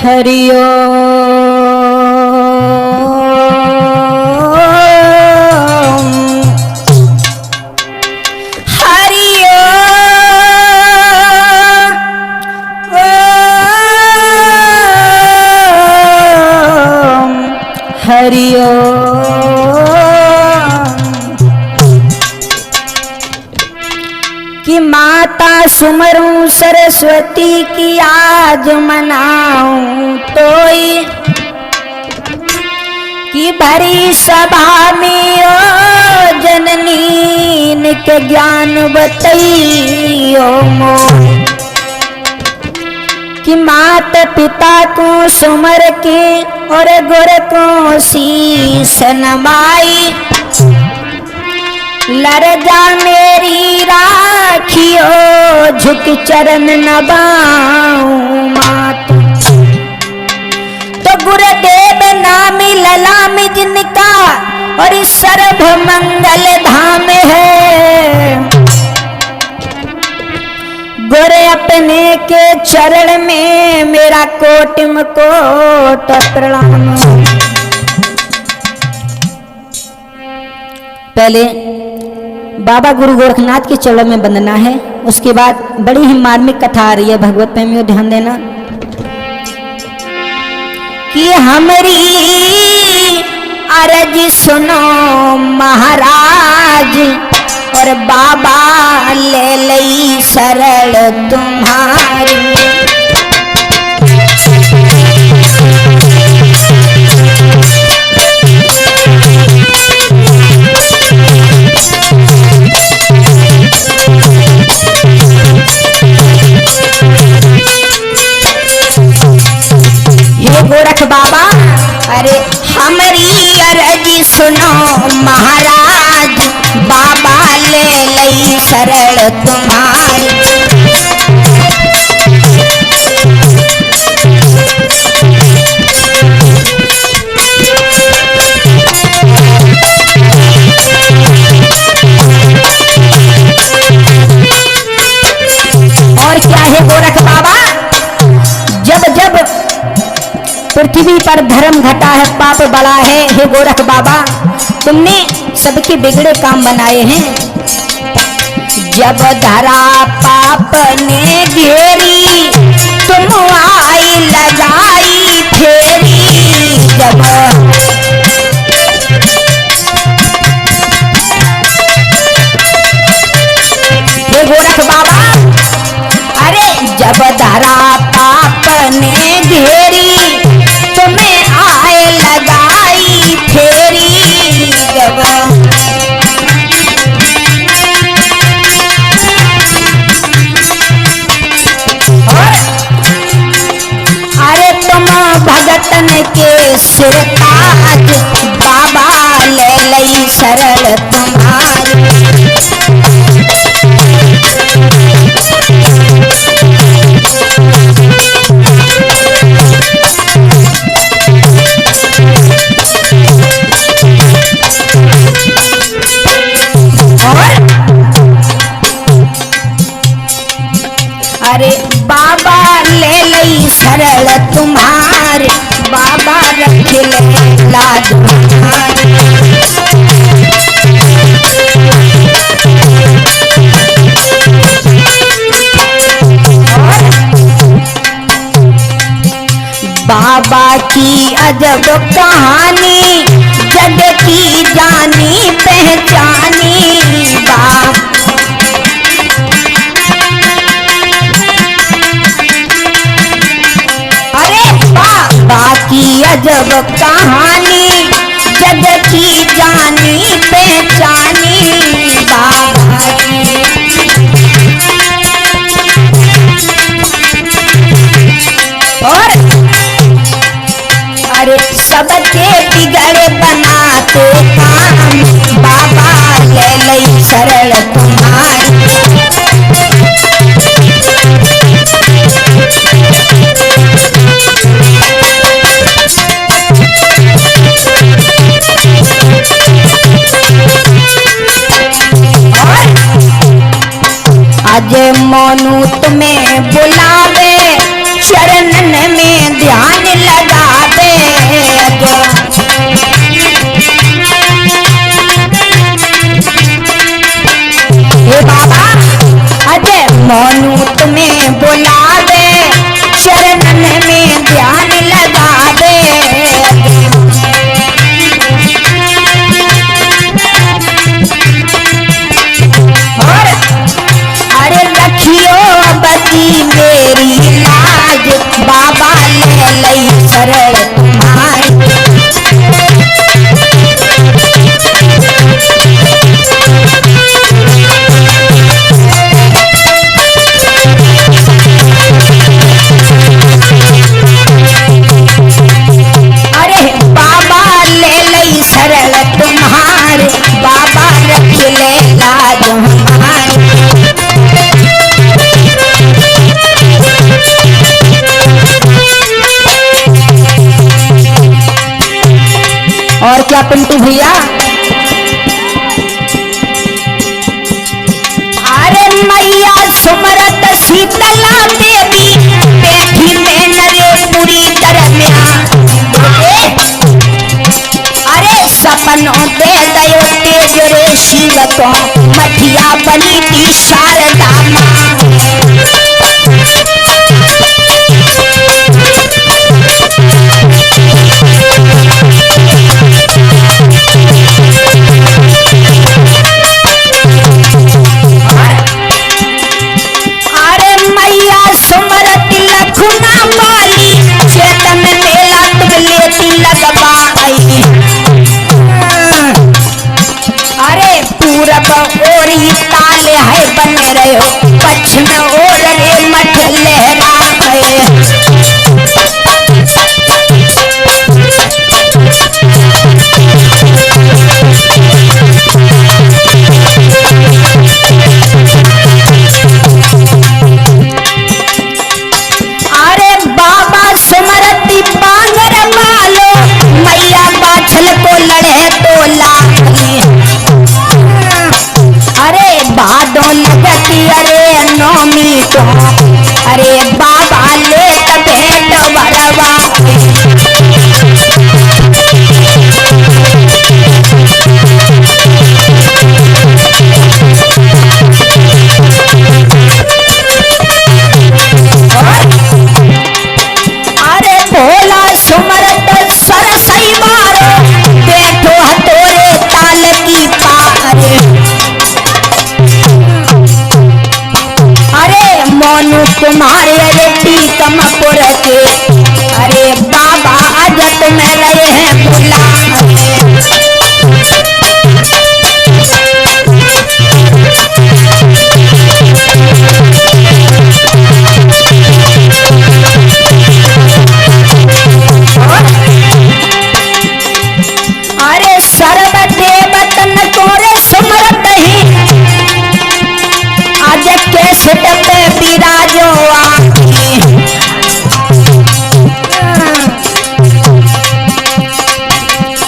हरि ओम हरि ओम हरि ओम। कि माता सुमरूं सरस्वती की आज मनाऊं तोई, कि भरी सभा में ओ जननी के ज्ञान बतइयो मोय। कि मात पिता को सुमर के और गुर को शीस नवाई, लरजा मेरी राखियो झुक चरण नबाऊं मात। तो गुरुदेव नाम ललाम जिनका और सर्व मंगल धाम है, गुरु अपने के चरण में मेरा कोटिम कोट प्रणाम। पहले बाबा गुरु गोरखनाथ के चरणों में वंदना है, उसके बाद बड़ी ही मार्मिक कथा आ रही है। भगवत प्रेमियों ध्यान देना कि हमारी अर्ज सुनो महाराज, और बाबा ले लई शरण तुम्हारी। गोरख बाबा अरे हमारी अर्ज सुनो महाराज, बाबा ले लई शरण तुम्हारी। और क्या है गोरख बाबा, जब जब पृथ्वी पर धर्म घटा है, पाप बड़ा है, हे गोरख बाबा तुमने सबके बिगड़े काम बनाए हैं। जब धरा पाप ने घेरी, तुम आई लगाई फेरी। जब हे गोरख बाबा अरे जब धरा पाप ने घेरी, तुम्हें आए लगाई फेरी। जब अरे तुम भगतन के सिर ताज, बाबा ले लई शरण तुम्हारी। अरे बाबा ले लई शरण तुम्हारे, बाबा रख ले लाज तुम्हारी। बाबा की अजब कहानी, जग की जानी पहचानी। बाकी अजब कहानी, जग की जानी पहचानी। बाबा की और अरे सबके बिगड़े बनाते काम, बाबा ले लई शरण तुम्हारी। आज मोनू तुम्हें बुलावे, चरणन में ध्यान तेरी लाज, बाबा ले लई शरण तुम्हारी। अरे बाबा ले लई शरण तुम्हारे, बाबा रख ले लाज हमारी। और क्या पिंटू भैया, अरे मैया सुमरत शीतला देवी, बैठी में नरेपुरी दरम्या। अरे सपनों दे दयो तेज रे शिव को, मठिया बनी थी शारदा माँ। अरे मैया सुमरत लखुना वाली, चेतन मेला तुम लेती लगवाई। अरे पूरब ओर ही ताले है बने रहो, पश्चिम ओर रे मठ लहरा है। अरे बाबा सुमरती बांगर मालो, मैया बाछल को लड़े तो लागी। अरे भादो लगती अरे नौमी को, अरे बाबा ले भेंट बरवा। अरे भोला सुमरत सरसई मारो, बैठो हथोरे ताल की पारे। अरे मोनू कुमार अरे टीकमपुर के, अरे बाबा अजत में रहे हैं भोला। अरे सर्वदेवतन तोरे सुमरत ही, आज कैसे डबे विराजो आकी।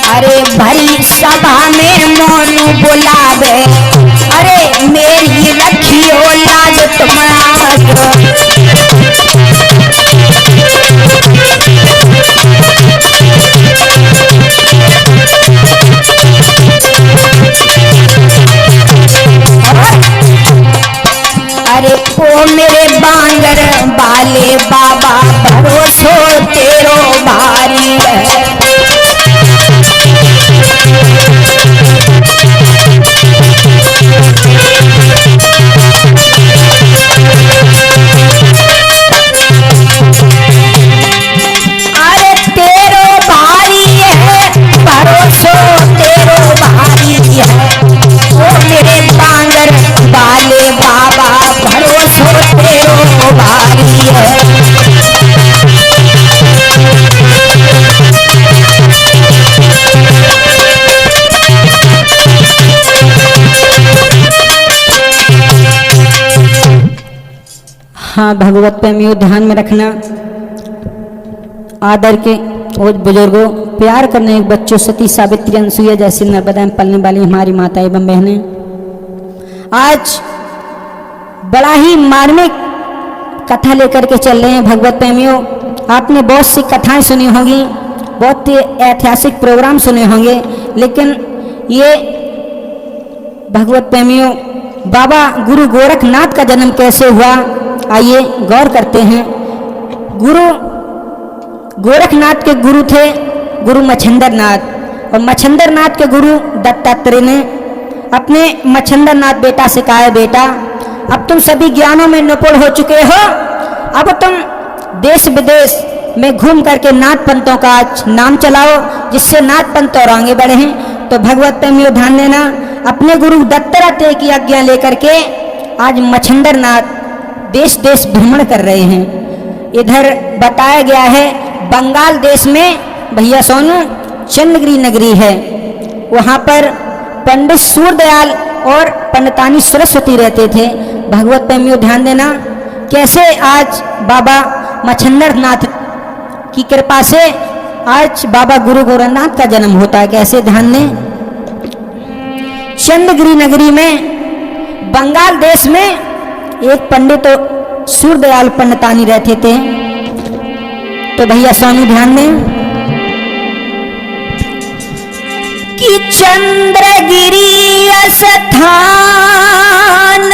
अरे भरी सभा में मोनू बुलावे, अरे मेरी रखियो लाज तुम्हारा। अरे ओ मेरे बांगर बाले बाबा, भरोसो तेरो भारी है। अरे तेरो भारी है, भरोसो तेरो भारी है। ओ मेरे बांगर बाले बाबा, भरोसो तेरो भारी है। हाँ भगवत प्रेमियों, ध्यान में रखना, आदर के और बुजुर्गों, प्यार करने एक बच्चों, सती सावित्री अनसुईया जैसी नर्मदा में पलने वाली हमारी माता एवं बहनें, आज बड़ा ही मार्मिक कथा लेकर के चल रहे हैं। भगवत प्रेमियों, आपने बहुत सी कथाएं सुनी होंगी, बहुत ही ऐतिहासिक प्रोग्राम सुने होंगे, लेकिन ये भगवत प्रेमियों बाबा गुरु गोरखनाथ का जन्म कैसे हुआ, आइए गौर करते हैं। गुरु गोरखनाथ के गुरु थे गुरु मच्छिंद्र नाथ, और मच्छिंद्र नाथ के गुरु दत्तात्रेय ने अपने मच्छिंद्र नाथ बेटा से कहा है, बेटा अब तुम सभी ज्ञानों में निपुण हो चुके हो, अब तुम देश विदेश में घूम करके नाथ पंथों का आज नाम चलाओ, जिससे नाथ पंथ और आगे बढ़े हैं। तो भगवत प्रेमियों ध्यान देना, अपने गुरु दत्तात्रेय की आज्ञा लेकर के आज मच्छिंद्र नाथ देश देश भ्रमण कर रहे हैं। इधर बताया गया है बंगाल देश में भैया सोनू चंद्रगिरी नगरी है, वहाँ पर पंडित सूरदयाल और पंडितानी सरस्वती रहते थे। भगवत प्रेमियों ध्यान देना, कैसे आज बाबा मच्छिंद्र नाथ की कृपा से आज बाबा गुरु गोरखनाथ का जन्म होता है। कैसे ध्यान दें, चंद्रगिरी नगरी में बंगाल देश में एक पंडित सूरदयाल पंडितानी रहते थे। तो भैया स्वामी ध्यान दें कि चंद्रगिरी स्थान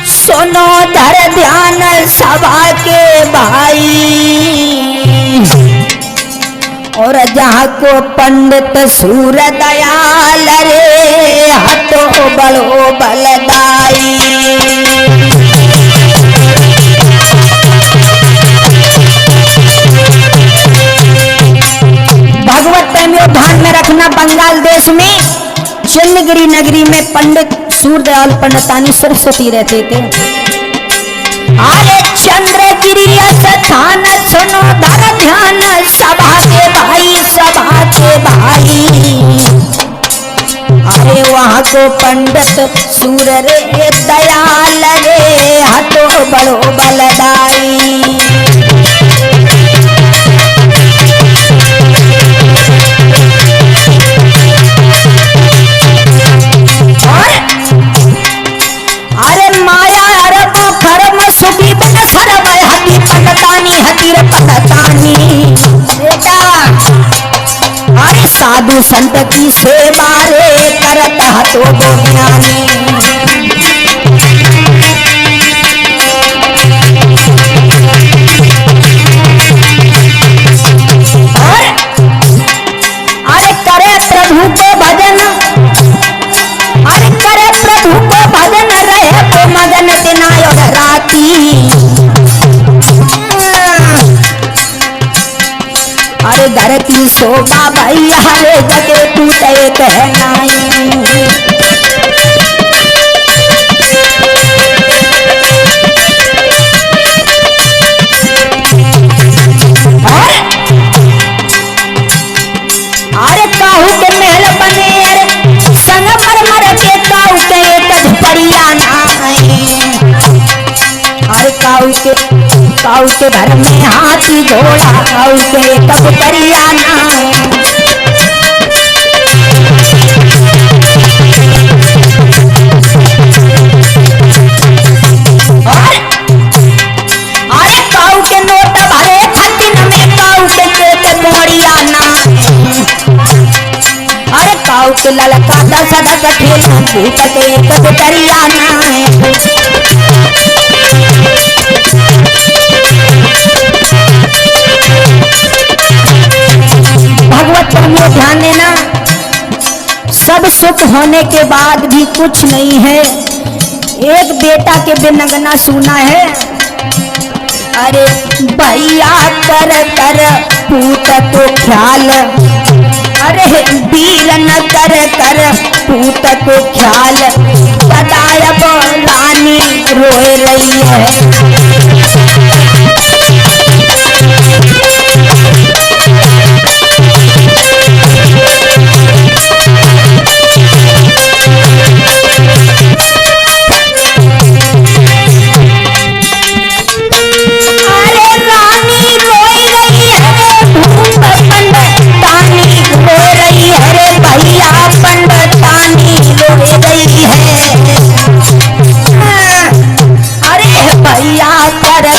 सुनो धर ध्यान सभा के भाई, और जहाँ को पंडित सूरदयाल रे हतो बड़ो बलदाई। भगवत प्रेमियों ध्यान में रखना, बंगाल देश में चंद्रगिरी नगरी में पंडित सूरदयाल पंडितानी सरस्वती रहते थे। अरे चंद्रगिरी स्थान सुनो धर ध्यान सभा के भाई, सभा के भाई। अरे वहाँ को पंडित सूर रे दयाल रे हटो बड़ो बलदाई। अरे माया अरब खरम सुखी बन सरब हती पंडितानी हतीर पंडितानी बेटा। अरे साधु संत की सेवा रे करत हतो ज्ञानी। अरे करे प्रभु को भजन, अरे करे प्रभु को भजन रहे को मगन दिनायो राती। अरे धरती शोभा भैया रे जगे टूटे कहनाई। अरे काहू के महल बने संग मर मर के काऊ के कद परिया नाई। अरे काऊ के घर में हाथी घोड़ा काऊ के कब परिया नाई। अरे काऊ के नोट भरे खतिन में काऊ के मोड़िया नाई। अरे काऊ के ललका दस दस ठेला भूत के कद करिया नाय। भगवत प्रेमियों ध्यान देना, सब सुख होने के बाद भी कुछ नहीं है। एक बेटा के बिनगना सुना है। अरे भैया कर कर पूत को ख्याल, अरे वीर न कर कर पूत को ख्याल। बतायब रानी रोए रही है।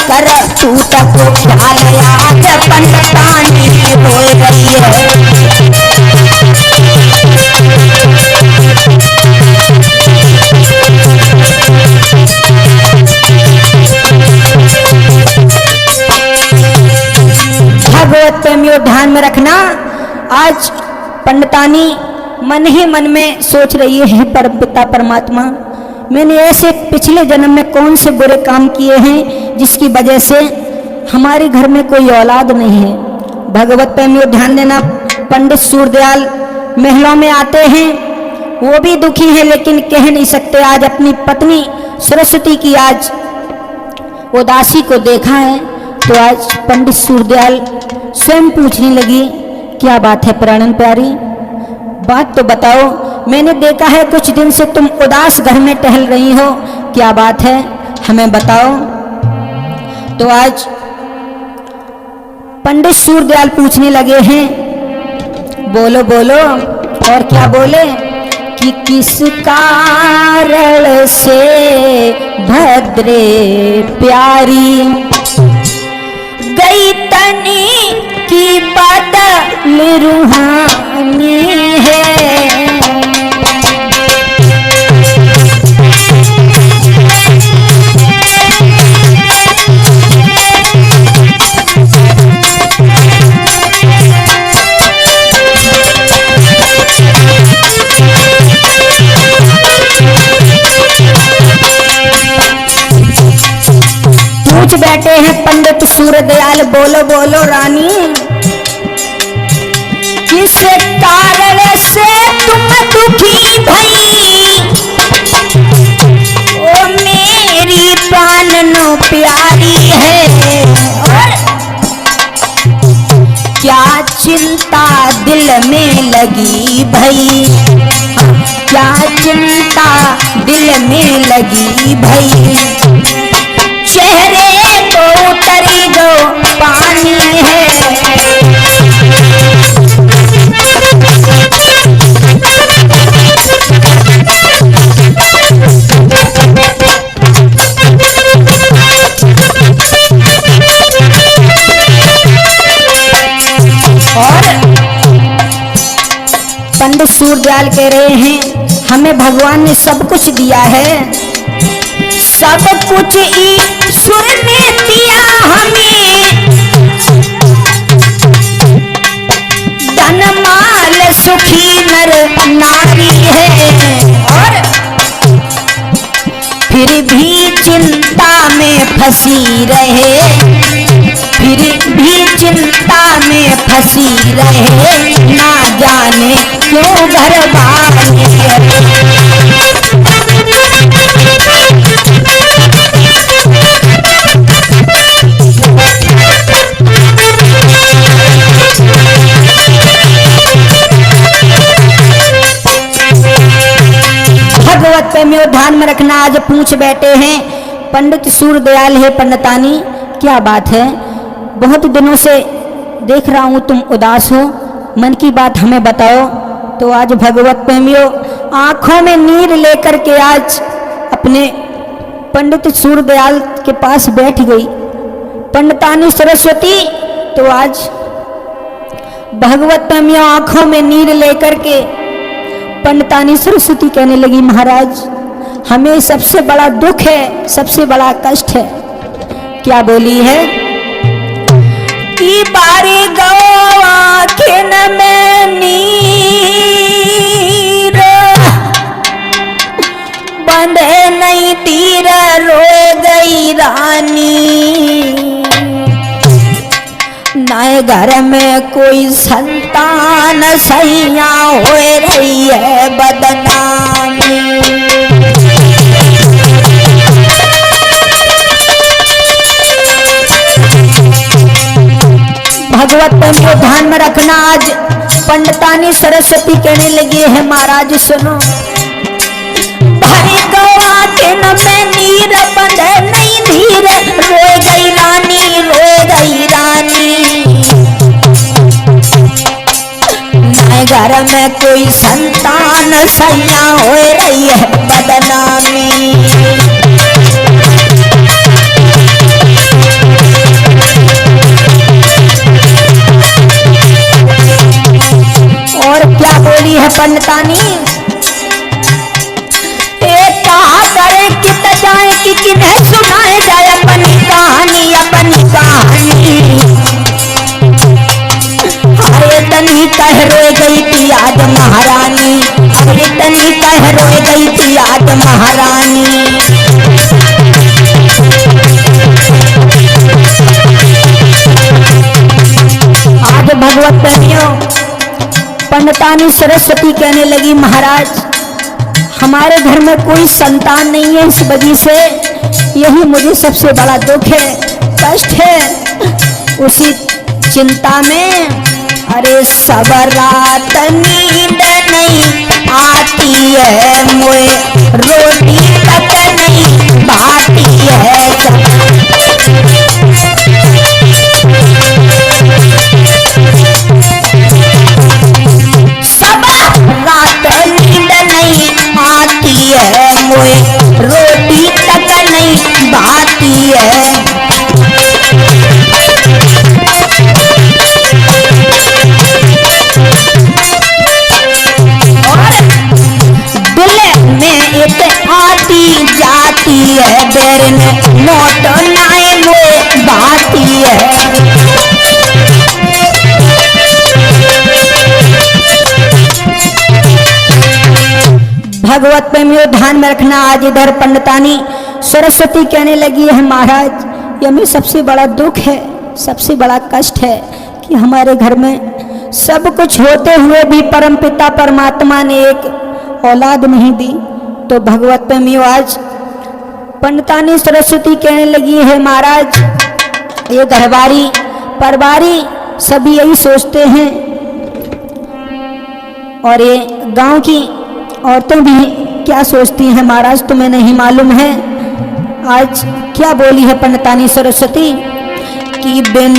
कर तू तक ख्याल आज पंडितानी रोए रही है। भगवत प्रेमियों ध्यान में रखना, आज पंडितानी मन ही मन में सोच रही है, परम पिता परमात्मा मैंने ऐसे पिछले जन्म में कौन से बुरे काम किए हैं जिसकी वजह से हमारे घर में कोई औलाद नहीं है। भगवत प्रेमियों ध्यान देना, पंडित सूरदयाल महलों में आते हैं, वो भी दुखी है लेकिन कह नहीं सकते। आज अपनी पत्नी सरस्वती की आज उदासी को देखा है तो आज पंडित सूरदयाल स्वयं पूछने लगी, क्या बात है प्राणन प्यारी, बात तो बताओ। मैंने देखा है कुछ दिन से तुम उदास घर में टहल रही हो, क्या बात है हमें बताओ। तो आज पंडित सूरदयाल पूछने लगे हैं, बोलो बोलो। और क्या बोले कि किस कारण से भद्रे प्यारी गई तनी की बदल रूहानी है। पूछ बैठे हैं पंडित सूरदयाल, बोलो बोलो रानी, किस कारण से तुम दुखी भई ओ मेरी प्राणनो प्यारी है। और क्या चिंता दिल में लगी भई, क्या चिंता दिल में लगी भई, चेहरे को उतरी जो पानी है। और पंडित सूरदयाल कह रहे हैं, हमें भगवान ने सब कुछ दिया है, सब कुछ ईश्वर ने दिया हमें, धन माल सुखी नर नारी है। और फिर भी चिंता में फंसी रहे, फिर भी चिंता में फंसी रहे, ना जाने क्यों घर वाले। भगवत प्रेमियों ध्यान में रखना, आज पूछ बैठे हैं पंडित सूरदयाल है पंडितानी, क्या बात है, बहुत दिनों से देख रहा हूं तुम उदास हो, मन की बात हमें बताओ। तो आज भगवत प्रेमियों आंखों में नीर लेकर के आज अपने पंडित सूरदयाल के पास बैठ गई पंडितानी सरस्वती। तो आज भगवत प्रेमियों आंखों में नीर लेकर के पंडितानी सरस्वती कहने लगी, महाराज हमें सबसे बड़ा दुख है, सबसे बड़ा कष्ट है। क्या बोली है कि बारी गो आँखिन में नीर बंधे नहीं तीर रो गई रानी, नए घर में कोई संतान सैया हो रही है बदनामी। भगवत प्रेम को ध्यान में रखना, आज पंडितानी सरस्वती कहने लगी है, महाराज सुनो, भरी गवा के न में नीर बंधे नहीं धीर, रो गई रानी, रो गई रानी, नए घर में कोई संतान सैया हो रही है बदनामी। और क्या बोली है पंडितानी, कहा करे कित जाए कि किन्हें सुनाए जाए अपनी कहानी, अपनी कहानी। अरे तनी कह रोए गई थी आज महारानी, अरे तनी कह रोए गई थी आज महारानी। पंडितानी सरस्वती कहने लगी, महाराज हमारे घर में कोई संतान नहीं है, इस वजह से यही मुझे सबसे बड़ा दुख है, कष्ट है। उसी चिंता में अरे सब रात नींद नहीं आती है, मुझे रोटी तक नहीं भाती है। सब रात नींद नहीं आती है, मुझे रोटी तक नहीं भाती है। आती जाती है बेरन नोट नाए में बाती है। भगवत प्रेमियों ध्यान में रखना, आज इधर पंडितानी सरस्वती कहने लगी है, महाराज ये हमें सबसे बड़ा दुख है, सबसे बड़ा कष्ट है कि हमारे घर में सब कुछ होते हुए भी परमपिता परमात्मा ने एक औलाद नहीं दी। तो भगवत प्रेमियों आज पंडितानी सरस्वती कहने लगी है, महाराज ये घरवारी परवारी सभी यही सोचते हैं और ये गांव की औरतें भी क्या सोचती हैं महाराज तुम्हें नहीं मालूम है। आज क्या बोली है पंडितानी सरस्वती कि बिन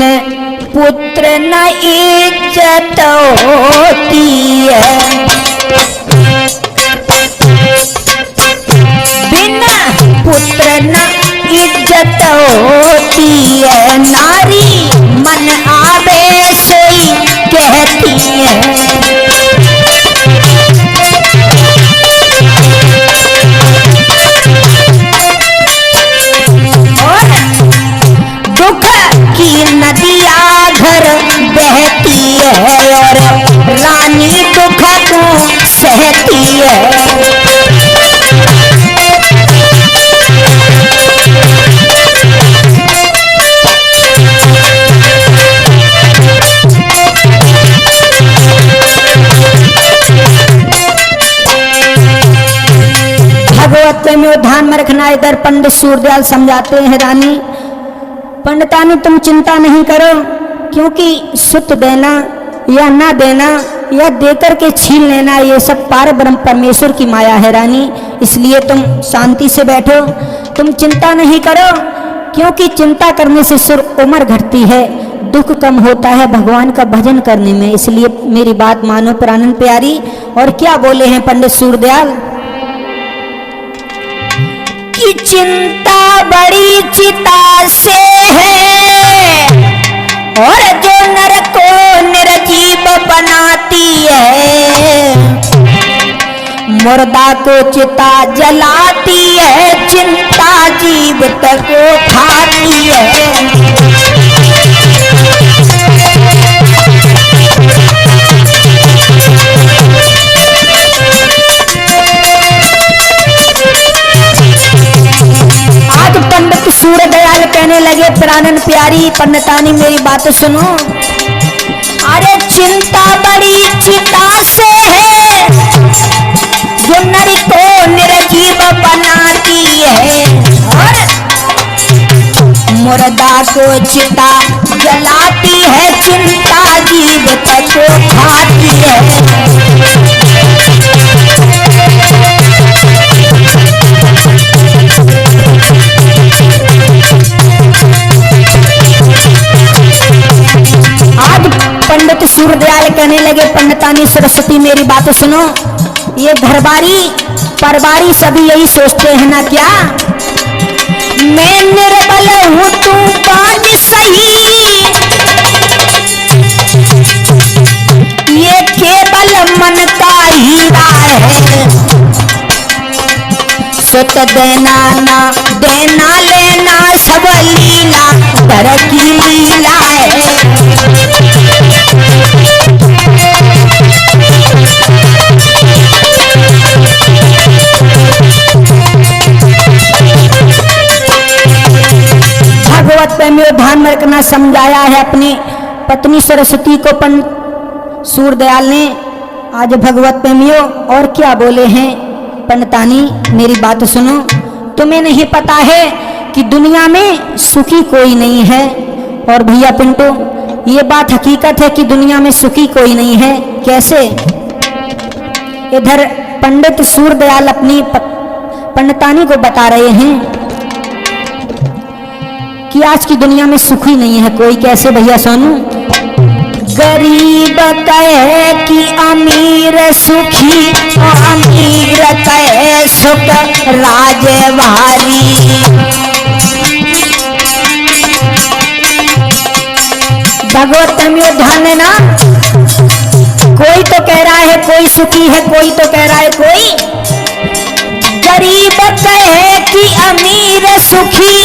पुत्र न इज्जत होती है, पुत्र न इज्जत होती है, नारी मन आवे सोई कहती है। और दुख की नदियाँ घर बहती है और रानी दुख को सहती है। भगवत में ध्यान में रखना, इधर पंडित सूरदयाल समझाते हैं, रानी पंडितानी तुम चिंता नहीं करो, क्योंकि सुत देना या ना देना या देकर के छीन लेना ये सब पार ब्रह्म परमेश्वर की माया है रानी, इसलिए तुम शांति से बैठो, तुम चिंता नहीं करो, क्योंकि चिंता करने से सुर उम्र घटती है, दुख कम होता है भगवान का भजन करने में, इसलिए मेरी बात मानो प्राणन प्यारी। और क्या बोले हैं पंडित सूरदयाल कि चिंता बड़ी चिता से है और जो नर को निर्जीव बनाती है, मुर्दा को चिता जलाती है, चिंता जीवित को खाती है। आज पंडित सूरदयाल कहने लगे, प्राणन प्यारी पंडितानी मेरी बात सुनो, अरे चिंता बड़ी चिता से है जो नर को निर्जीव बनाती है और मुर्दा को चिता जलाती है, चिंता जीवित को खाती है। आज पंडित सूरदयाल कहने लगे, पंडितानी सरस्वती मेरी बात सुनो, ये घरबारी परबारी सभी यही सोचते हैं ना क्या, मैं निर्बल हूँ तू बाज सही, ये केवल मन का हीरा है, सुत देना ना देना लेना सब लीला कर की लीला है। भगवत प्रेमियों ध्यान में रखना, समझाया है अपनी पत्नी सरस्वती को पंडित सूरदयाल ने आज भगवत प्रेमियों और क्या बोले हैं पंडितानी, मेरी बात सुनो। तुम्हें नहीं पता है कि दुनिया में सुखी कोई नहीं है। और भैया पिंटू, ये बात हकीकत है कि दुनिया में सुखी कोई नहीं है। कैसे? इधर पंडित सूरदयाल अपनी पंडितानी को बता रहे हैं कि आज की दुनिया में सुखी नहीं है कोई। कैसे भैया सोनू? गरीब कहे कि अमीर सुखी, अमीर कहे सुख राजवारी। भगवत में ध्यान देना, कोई तो कह रहा है कोई सुखी है, कोई तो कह रहा है कोई। गरीब कहे कि अमीर सुखी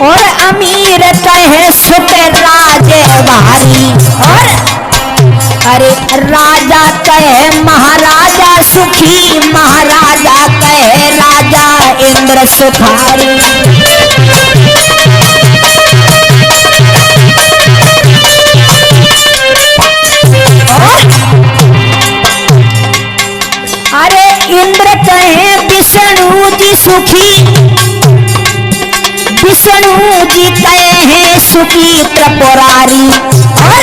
और अमीर कहे सुख राजवारी। और अरे राजा कहे महाराजा सुखी, महाराजा कहे राजा इंद्र सुखारी। अरे इंद्र कहे विष्णु जी सुखी, विष्णु जी कहे हैं सुखी त्रिपुरारी। और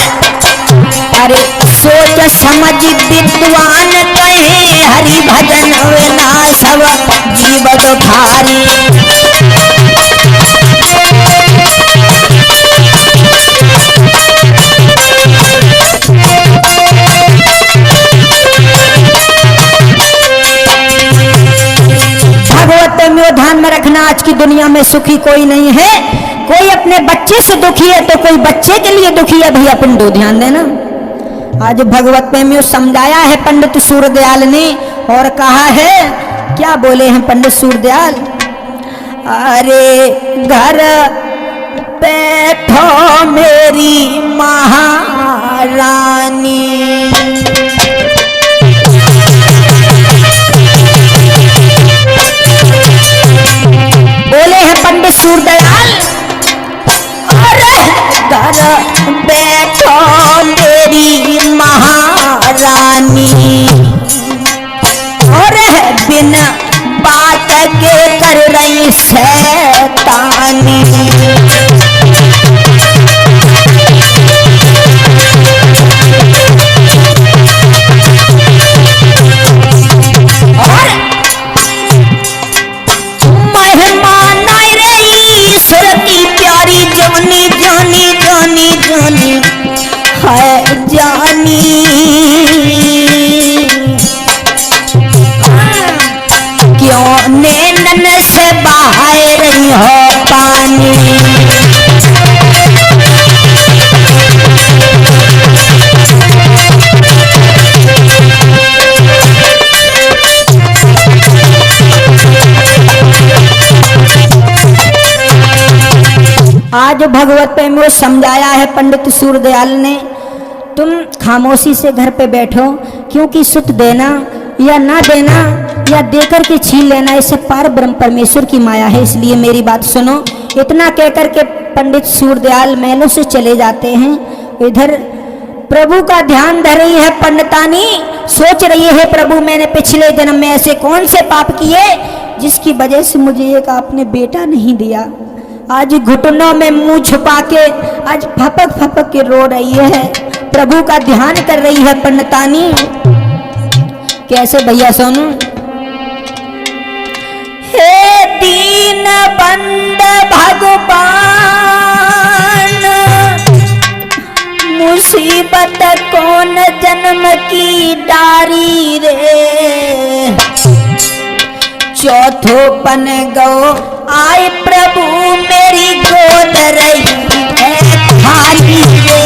अरे सोच समझ विद्वान कहे हरि भजन विना सब जीव दुखारी। भगवत में ध्यान में रखना, आज की दुनिया में सुखी कोई नहीं है। कोई अपने बच्चे से दुखी है तो कोई बच्चे के लिए दुखी है। भैया पिंडो ध्यान देना, आज भगवत प्रेमियों समझाया है पंडित सूरदयाल ने और कहा है, क्या बोले हैं पंडित सूरदयाल? अरे घर बैठो मेरी महारानी, बोले हैं पंडित सूरदयाल। अरे घर बैठो मेरी महारानी, और बिन बात के कर रही शैतानी। जानी क्यों नैनन से बहाए रही हो पानी। आज भगवत प्रेम समझाया है पंडित सूरदयाल ने, तुम खामोशी से घर पे बैठो, क्योंकि सुख देना या ना देना या देकर के छीन लेना इसे पार ब्रह्म परमेश्वर की माया है। इसलिए मेरी बात सुनो। इतना कहकर के पंडित सूरदयाल महलों से चले जाते हैं। इधर प्रभु का ध्यान धर रही है पंडितानी, सोच रही है प्रभु मैंने पिछले जन्म में ऐसे कौन से पाप किए जिसकी वजह से मुझे एक आपने बेटा नहीं दिया। आज घुटनों में मुंह छुपा के आज फपक फपक के रो रही है, प्रभु का ध्यान कर रही है पंडितानी। कैसे भैया सोनू? हे दीन बंद भगवान, मुसीबत कौन जन्म की डारी रे। चौथो पन गो आए प्रभु मेरी गोद रही है खाली रे।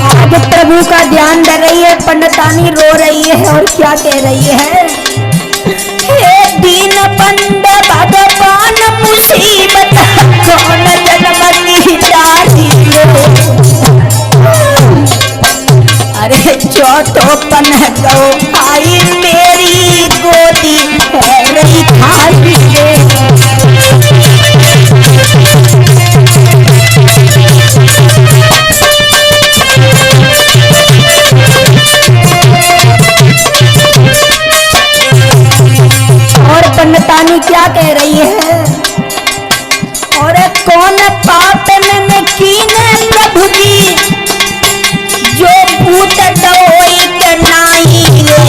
आज प्रभु का ध्यान कर रही है पंडितानी, रो रही है और क्या कह रही है? हे दीन बंद भगवान, मुसीबत कौन जन्म की डाली रे। अरे तो पन गो आई मेरी गोदी है रही खाली रे। और पंडितानी क्या कह रही है, और कौन पाप मैंने कीने प्रभु की, जो भूत दोई के नाही रे।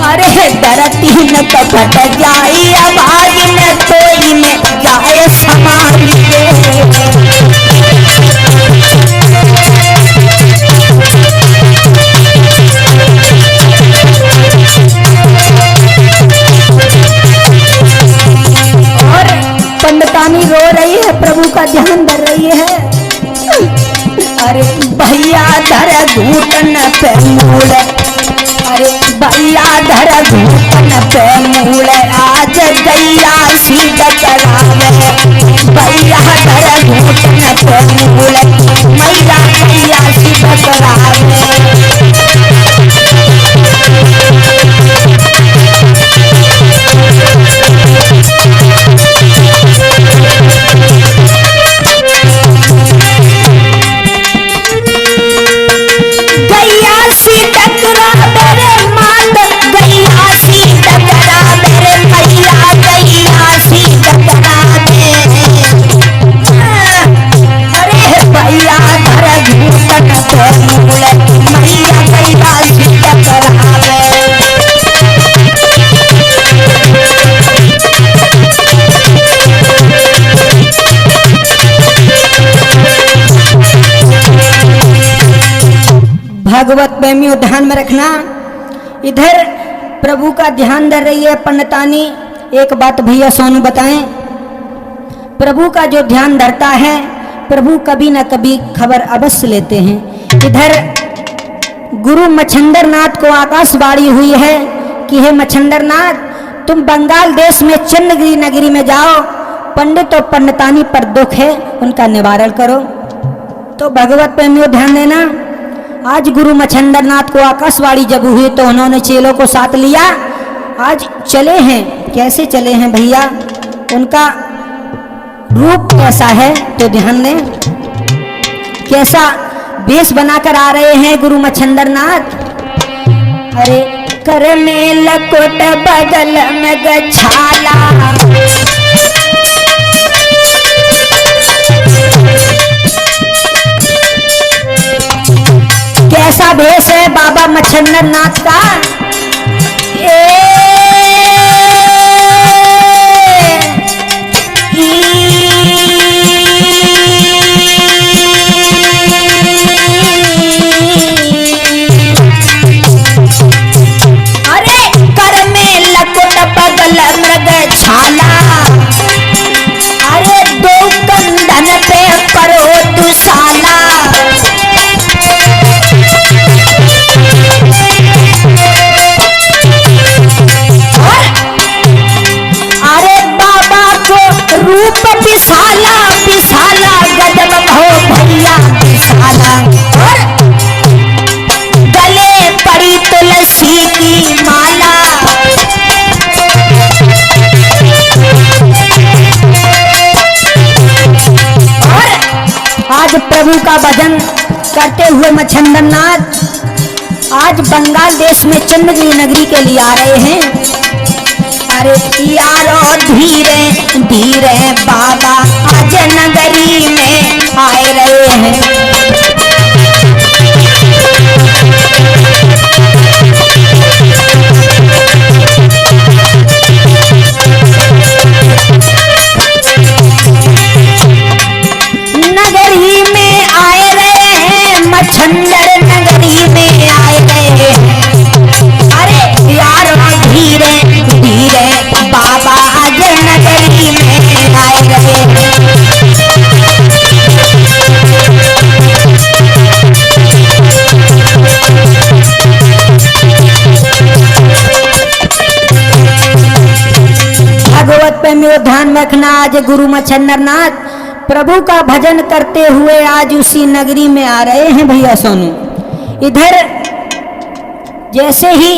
अरे डरती न तो फट जाई आवाज में कोई में जाए समान रे। पंडितानी रो रही है, प्रभु का ध्यान धर रही है। अरे भैया धर घूटन पे मूल, अरे भैया धर घूटन पे मूल, आज गैया सीध करावे। भैया धर घूटन पे मूल, मैया गैया सीध करावे। भगवत प्रेमियों ध्यान में रखना, इधर प्रभु का ध्यान धर रही है पंडितानी। एक बात भैया सोनू बताएं, प्रभु का जो ध्यान धरता है प्रभु कभी ना कभी खबर अवश्य लेते हैं। इधर गुरु मच्छंदर नाथ को आकाशवाणी हुई है कि हे मच्छंदर नाथ, तुम बंगाल देश में चंद्रगिरी नगरी में जाओ, पंडित और पंडितानी पर दुख है उनका निवारण करो। तो भगवत प्रेमियों ध्यान देना, आज गुरु मच्छंदर नाथ को आकाशवाणी जब हुई तो उन्होंने चेलों को साथ लिया, आज चले हैं। कैसे चले हैं भैया, उनका रूप कैसा है तो ध्यान दें, कैसा वेश बनाकर आ रहे हैं गुरु मच्छंदर नाथ। अरे कर में लकोट बगल में गछाला, कैसा भेष है बाबा मच्छंदर नाथ का। अरे कर में लकोट बगल मृग छाला, अरे दो कंधन पे करो दुसाला। रूप विशाला विशाला गजब हो भैया विशाला, और गले पड़ी तुलसी की माला। और आज प्रभु का भजन करते हुए मच्छंदर नाथ आज बंगाल देश में चंद्रगिरी नगरी के लिए आ रहे हैं। अरे यारो धीरे धीरे बाबा आज नगरी में आए रहे हैं। नगरी में आए रहे हैं, मच्छंदर नगरी में आए रहे हैं। अरे यारो धीरे धीरे बाबा आज नगरी में आए रहे हैं। भगवत पे मेरे ध्यान में रखना, आज गुरु मच्छंदर नाथ प्रभु का भजन करते हुए आज उसी नगरी में आ रहे हैं भैया सोनू। इधर जैसे ही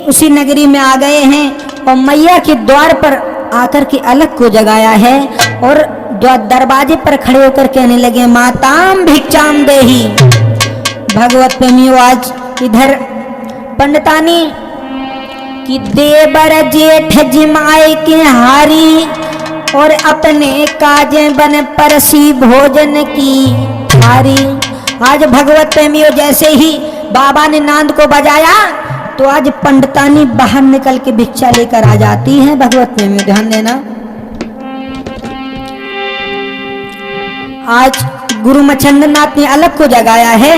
उसी नगरी में आ गए हैं और मैया के द्वार पर आकर के अलग को जगाया है और दरवाजे पर खड़े होकर कहने लगे माताम भिक्षाम देही। भगवत प्रेमियों आज इधर पंडितानी कि देवर जेठ जिमाए के हारी और अपने काजे बन परसी भोजन की हारी। आज भगवत प्रेमियों जैसे ही बाबा ने नांद को बजाया तो आज पंडितानी बाहर निकल के भिक्षा लेकर आ जाती है। भगवत प्रेमियों ध्यान देना, आज गुरु मच्छंदर नाथ ने अलग को जगाया है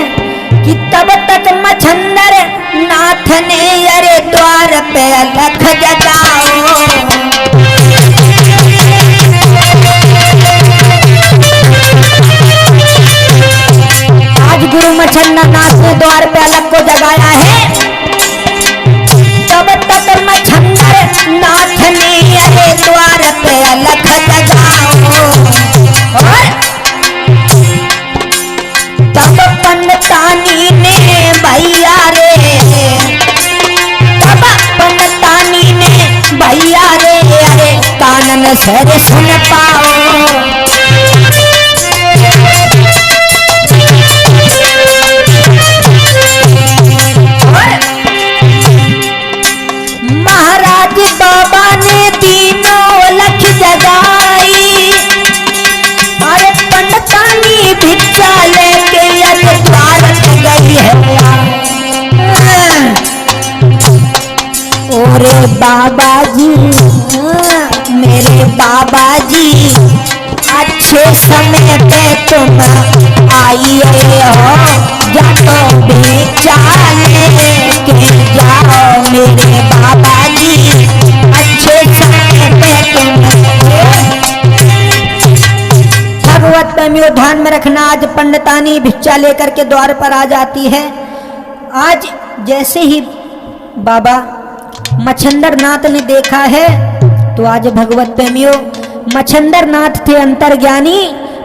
कि तब तक मच्छंदर नाथ ने अरे द्वार पे अलख जगाओ। आज गुरु मच्छंदर नाथ ने द्वार पे अलग को जगाया है। तब तक मच्छंदर नाथ ने अरे द्वार पे अलख जगाओ। और तब पंडितानी ने भैया रे, तब पंडितानी ने भैया रे अरे कानन से सुन पाओ। महाराज बाबा ने तीनों लख जगाई। अरे पंडितानी भिक्षा लेके अरे द्वार पे गई है। ओरे बाबा जी, मेरे बाबा जी अच्छे समय पे तुम आई हो, या तो भिक्षा लेके जाओ। मेरे बाबा जी अच्छे समय पे तुम। भगवत प्रेमियों ध्यान में रखना, आज पंडितानी भिक्षा लेकर के द्वार पर आ जाती है। आज जैसे ही बाबा मच्छंदर नाथ ने देखा है तो आज भगवत प्रेमियों मच्छंदर नाथ थे अंतर्ज्ञानी,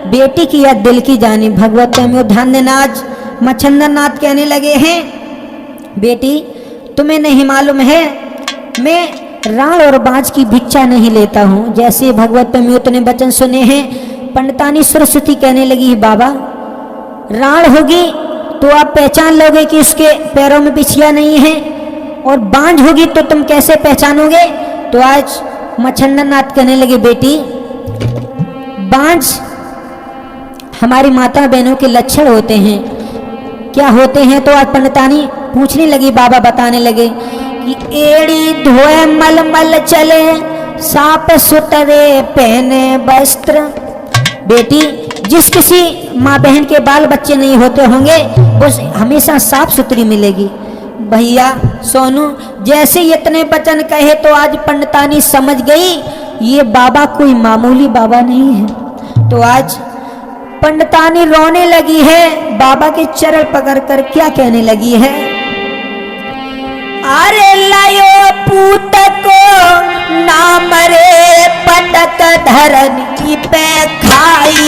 बेटी की या दिल की जानी। भगवत प्रेमियों ध्यान देना, आज मच्छंदर नाथ कहने लगे हैं बेटी तुम्हें नहीं मालूम है मैं राण और बाज की भिक्षा नहीं लेता हूँ। जैसे भगवत प्रेमियों ने वचन सुने हैं पंडितानी सरस्वती कहने लगी बाबा राण होगी तो आप पहचान लोगे कि उसके पैरों में बिछिया नहीं है, और बांझ होगी तो तुम कैसे पहचानोगे। तो आज मच्छंदर नाथ कहने लगे बेटी बांझ हमारी माता बहनों के लक्षण होते हैं, क्या होते हैं। तो आज पंडितानी पूछने लगी, बाबा बताने लगे कि एड़ी धोए मलमल चले साप सुतरे पहने वस्त्र। बेटी जिस किसी माँ बहन के बाल बच्चे नहीं होते होंगे वो हमेशा साफ सुथरी मिलेगी। भैया सोनू जैसे इतने वचन कहे तो आज पंडितानी समझ गई ये बाबा कोई मामूली बाबा नहीं है। तो आज पंडितानी रोने लगी है, बाबा के चरण पकड़ कर क्या कहने लगी है। अरे लायो पूत को नाम रे पटक धरनी पे खाई।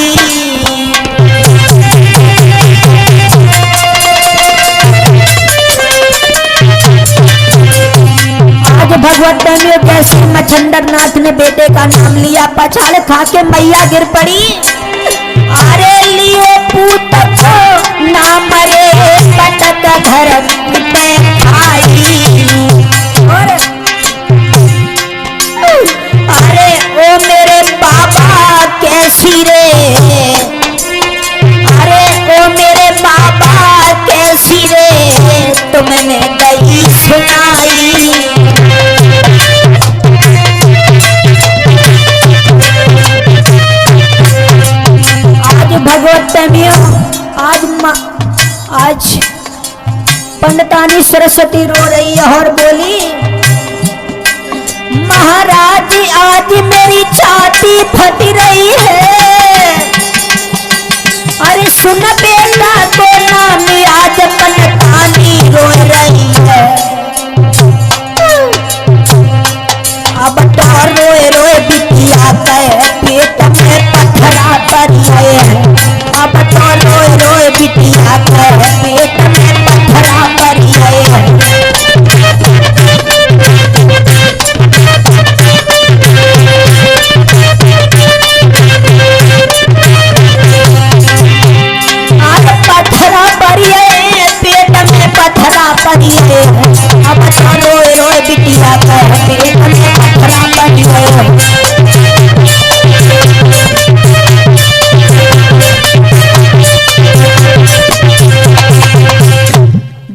आज भगवत प्रेमियों जैसे मच्छंदर नाथ ने बेटे का नाम लिया पछाड़ खा के मैया गिर पड़ी। अरे लियो पूत को नाम रे पटक धरनी पे खाई। और अरे ओ मेरे बाबा कैसी रे, अरे ओ मेरे बाबा कैसी रे तुमने गई सुनाई। आज भगवत प्रेमियों आज पंडितानी सरस्वती रो रही है और बोली महाराज आज मेरी छाती फट रही है। अरे सुन बेटा को नाम आज पंडितानी रो रही है। अब तो रोए रोए बिटिया के पेट में पत्थरा पर आए हैं। अब तो रोए रोए बिटिया कह पेट में पत्थरा पर आए हैं। आज पत्थरा परिए पेट में पत्थरा परिए, अब तो रोए रोए बिटिया कह पेट में पत्थरा परिए।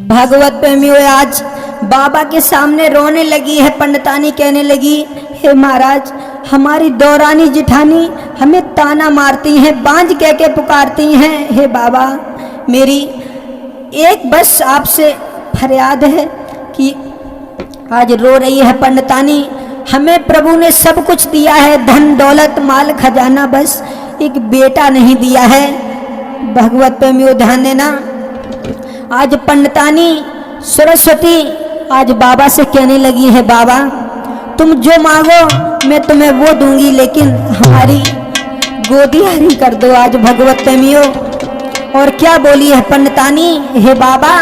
भगवत प्रेमियों, आज बाबा के सामने रोने लगी है। पंडितानी कहने लगी, हे महाराज, हमारी दौरानी जिठानी हमें ताना मारती हैं, बांझ कह के पुकारती हैं। हे बाबा, मेरी एक बस आपसे फरियाद है कि आज रो रही है पंडितानी, हमें प्रभु ने सब कुछ दिया है, धन दौलत माल खजाना, बस एक बेटा नहीं दिया है। भगवत प्रेमियों ध्यान देना, आज पंडितानी सरस्वती आज बाबा से कहने लगी है, बाबा तुम जो मांगो मैं तुम्हें वो दूंगी, लेकिन हमारी गोदी हरी कर दो आज। भगवत प्रेमियों, और क्या बोली है पंडितानी, हे बाबा,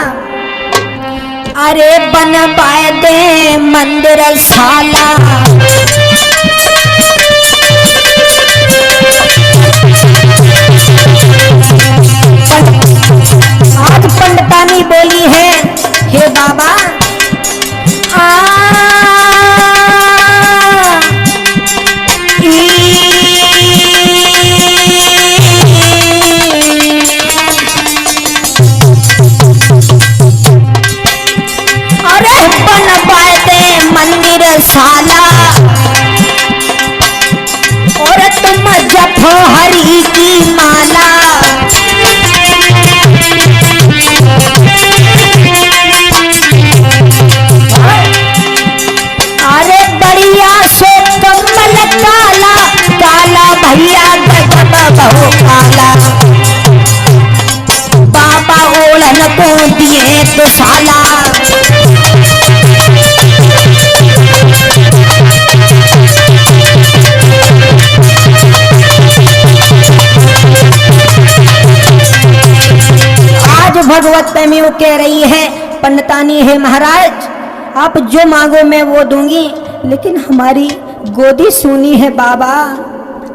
अरे बनवाए दे मंदिर शाला, आज पंडितानी बोली है, हे बाबा अरे बनवाए दे मंदिर शाला, और तुम जपो हरि की माला। अरे बढ़िया सो कमल काला, काला भैया गजब बहु काला, बाबा ओढ़न को दिए दुशाला। आज भगवत प्रेमियों कह रही है पंडितानी, है महाराज आप जो मांगो मैं वो दूंगी, लेकिन हमारी गोदी सुनी है बाबा।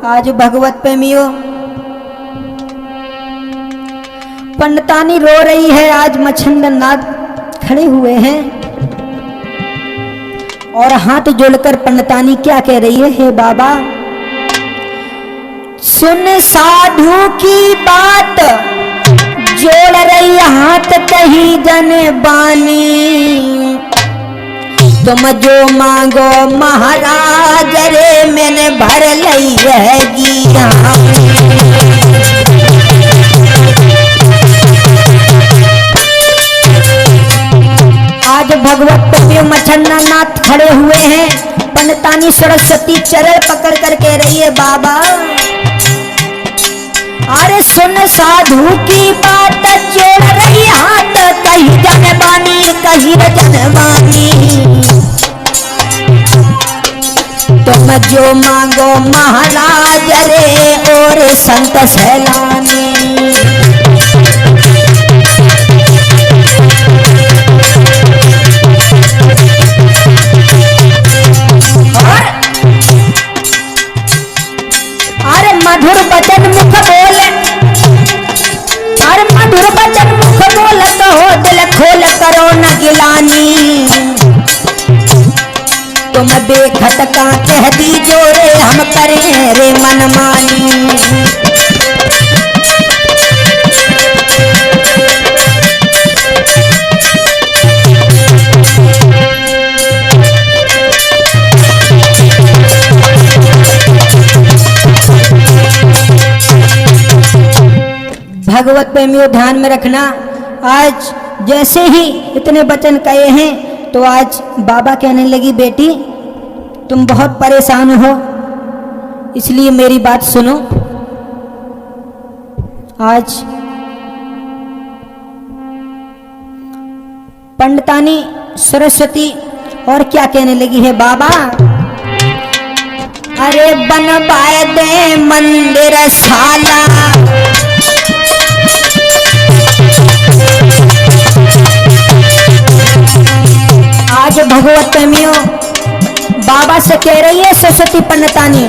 आज भगवत प्रेमियों पंडितानी रो रही है। आज मच्छंदन नाथ खड़े हुए हैं और हाथ जोड़कर पंडितानी क्या कह रही है, हे बाबा सुन साधु की बात, जोड़ रही हाथ कहीं जन बानी, तुम जो मांगो महाराज रे मैंने भर लई रहेगी। आज भगवत प्रेमियों मच्छंदन नाथ खड़े हुए हैं। पंडितानी सरस्वती चरण पकड़ कर कह रही है, बाबा अरे सुन साधु की बात, जोड़ रही हाथ कहीं जनबानी कहीं जनबानी, तुम जो मांगो महाराज रे और संत सैलानी। अरे मधुर वचन मुख बोल, अरे मधुर वचन मुख बोल, कहो दिल खोल करो न गिलानी, तुम बेखट का कह दीजो रे हम करें रे मनमानी। भगवत प्रेमियों ध्यान में रखना, आज जैसे ही इतने वचन कहे हैं तो आज बाबा कहने लगी, बेटी तुम बहुत परेशान हो, इसलिए मेरी बात सुनो। आज पंडितानी सरस्वती और क्या कहने लगी है, बाबा अरे बनवाए दे मंदिर साला। आज भगवत प्रेमियों बाबा से कह रही है सरस्वती पंडितानी,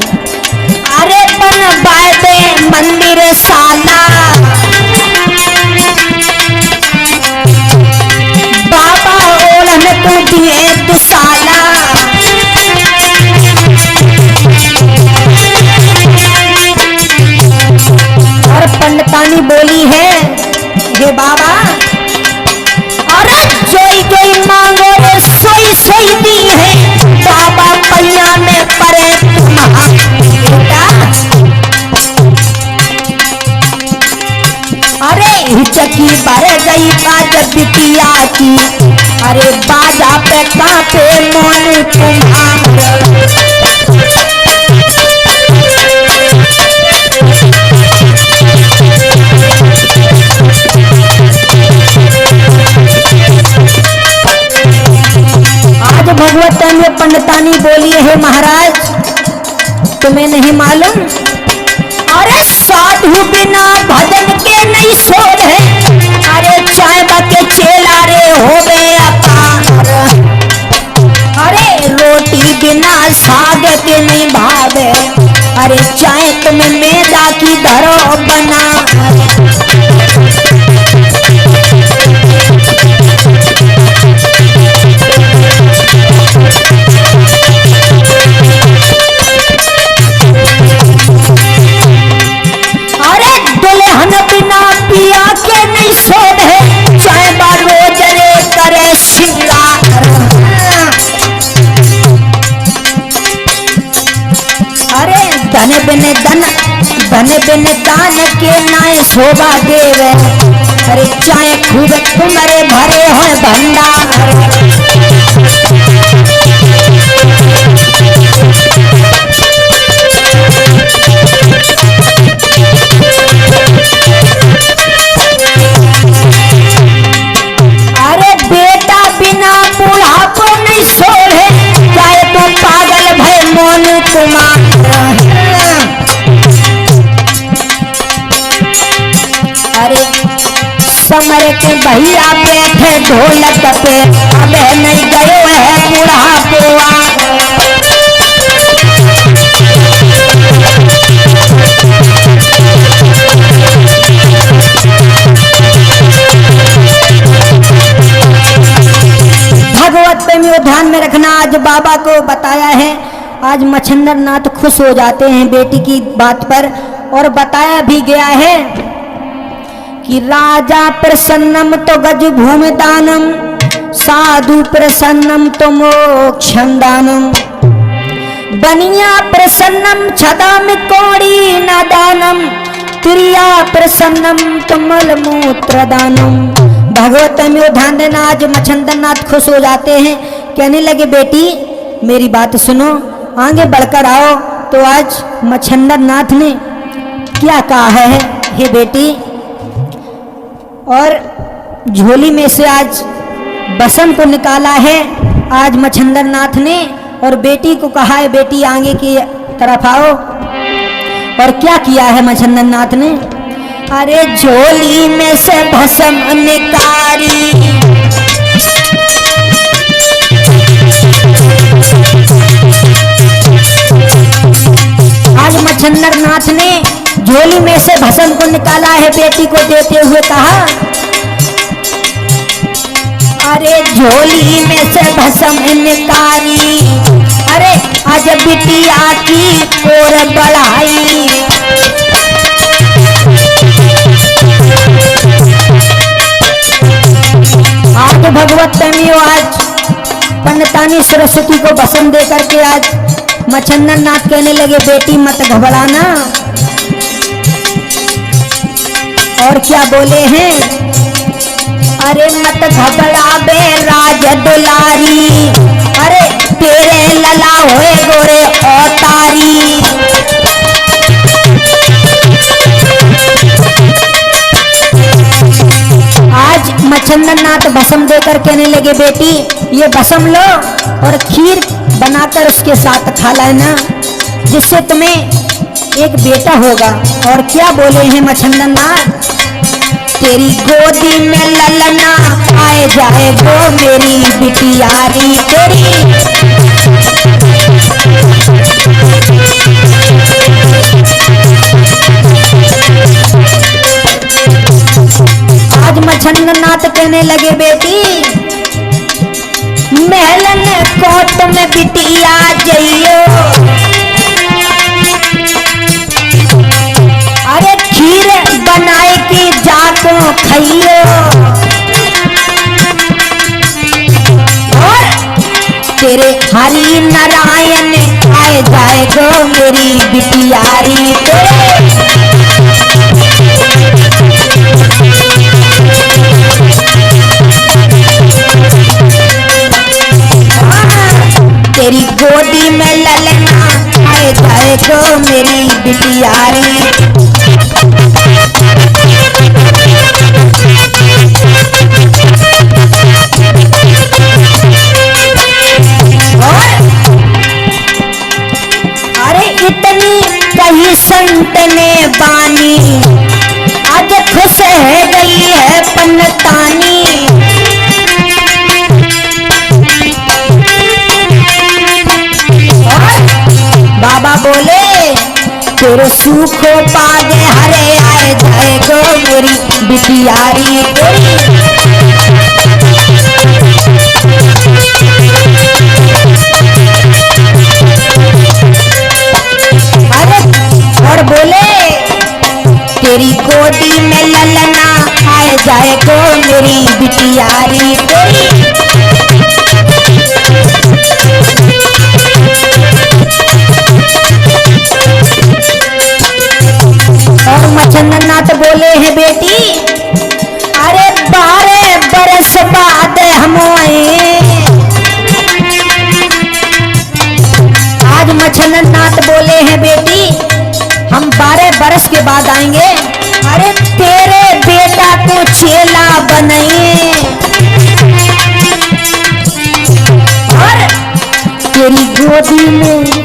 अरे बनवाए दे मंदिर साला। बाबा ओढ़न तू दिए तू साला। और पंडितानी बोली है, ये बाबा अरे जोई जोई मांगो रे सोई सोई दी है। बाबा पैया में परे तुम्हारा बेटा। अरे हिचकी भर गई बाज बिटिया की। अरे बाजा पे कांपे मोन तुम्हारा। आज भगवत में पंडितानी बोली है, महाराज तुम्हें नहीं मालूम, अरे साधु बिना भजन के नहीं सोध है। अरे चाय बाके चेला रे हो गए अपार। अरे रोटी बिना साग के नहीं भावे। अरे चाय तुम्हें मैदा की धरो बना। दुल्हन बिना पिया के नहीं सोध है। चाहे बार रोज रे करे श्रृंगार। अरे धन बिन दान के नाय शोभा देवे। अरे चाहे खूब तुम्हारे भरे हैं भंडार। अरे बेटा बिना बुढ़ापो नहीं सोहे। चाहे तुम पागल भय मोन तुम्हारा। अरे समर के भैया बैठे ढोलक पे। अब नहीं गयो है बुढ़ापो। भगवत प्रेमियों ध्यान में रखना, आज बाबा को बताया है। आज मच्छिंद्र नाथ खुश हो जाते हैं बेटी की बात पर। और बताया भी गया है कि राजा प्रसन्नम तो गज भूमि दानम। साधु प्रसन्नम तो मोक्षम दानम। बनिया प्रसन्नम छदाम कौड़ी न दानम। त्रिया प्रसन्नम तो मलमूत्र दानम। भगवत में ध्यान देना, आज मच्छिंद्र नाथ खुश हो जाते हैं। कहने लगे बेटी मेरी बात सुनो, आगे बढ़कर आओ। तो आज मच्छिंद्र नाथ ने क्या कहा है, हे बेटी, और झोली में से आज बसम को निकाला है आज मच्छिंद्र नाथ ने। और बेटी को कहा है बेटी आगे की तरफ आओ। और क्या किया है मच्छिंद्र नाथ ने, अरे झोली में से भस्म निकाली। आज मच्छिंद्र नाथ ने झोली में से भस्म को निकाला है। बेटी को देते हुए कहा, अरे झोली में से भस्म निकाली। अरे आज बिटिया की ओर बढ़ाई। आज भगवत प्रेमियों आज पंडितानी सरस्वती को भस्म दे करके आज मच्छिंद्र नाथ कहने लगे बेटी मत घबराना। और क्या बोले हैं, अरे मत घबरा बे राज दुलारी। अरे तेरे लला होए गोरे अवतारी। आज मच्छिंद्र नाथ भस्म देकर कहने लगे बेटी ये भस्म लो और खीर बनाकर उसके साथ खा लेना। जिससे तुम्हें एक बेटा होगा। और क्या बोले हैं मच्छंदन नाथ, तेरी गोदी में ललना आए जाए वो मेरी बिटियारी तेरी। आज मच्छंदन नाथ कहने लगे बेटी महलन कोट में बिटिया जइयो, अरे खीर बनाए की जाको खाइयो, और तेरे हरि नारायण आए जाए गो मेरी बिटियारी तेरे। तेरी गोदी में ललना आए जाए गो मेरी बिटियारी। और अरे इतनी कही संत ने बानी, आज खुश है गई है पन्नतानी। बाबा बोले तेरे सूखो पागे हरे आए जाए गो मेरी बिटियारी तेरी। अरे और बोले तेरी गोदी में ललना आए जाए गो मेरी बिटियारी तेरी। और मच्छंदन नाथ बोले हैं बेटी अरे 12 बरस बाद हम आए। आज मच्छंदन नाथ बोले हैं बेटी हम 12 बरस के बाद आएंगे। अरे तेरे बेटा को चेला बनाए, और तेरी गोदी में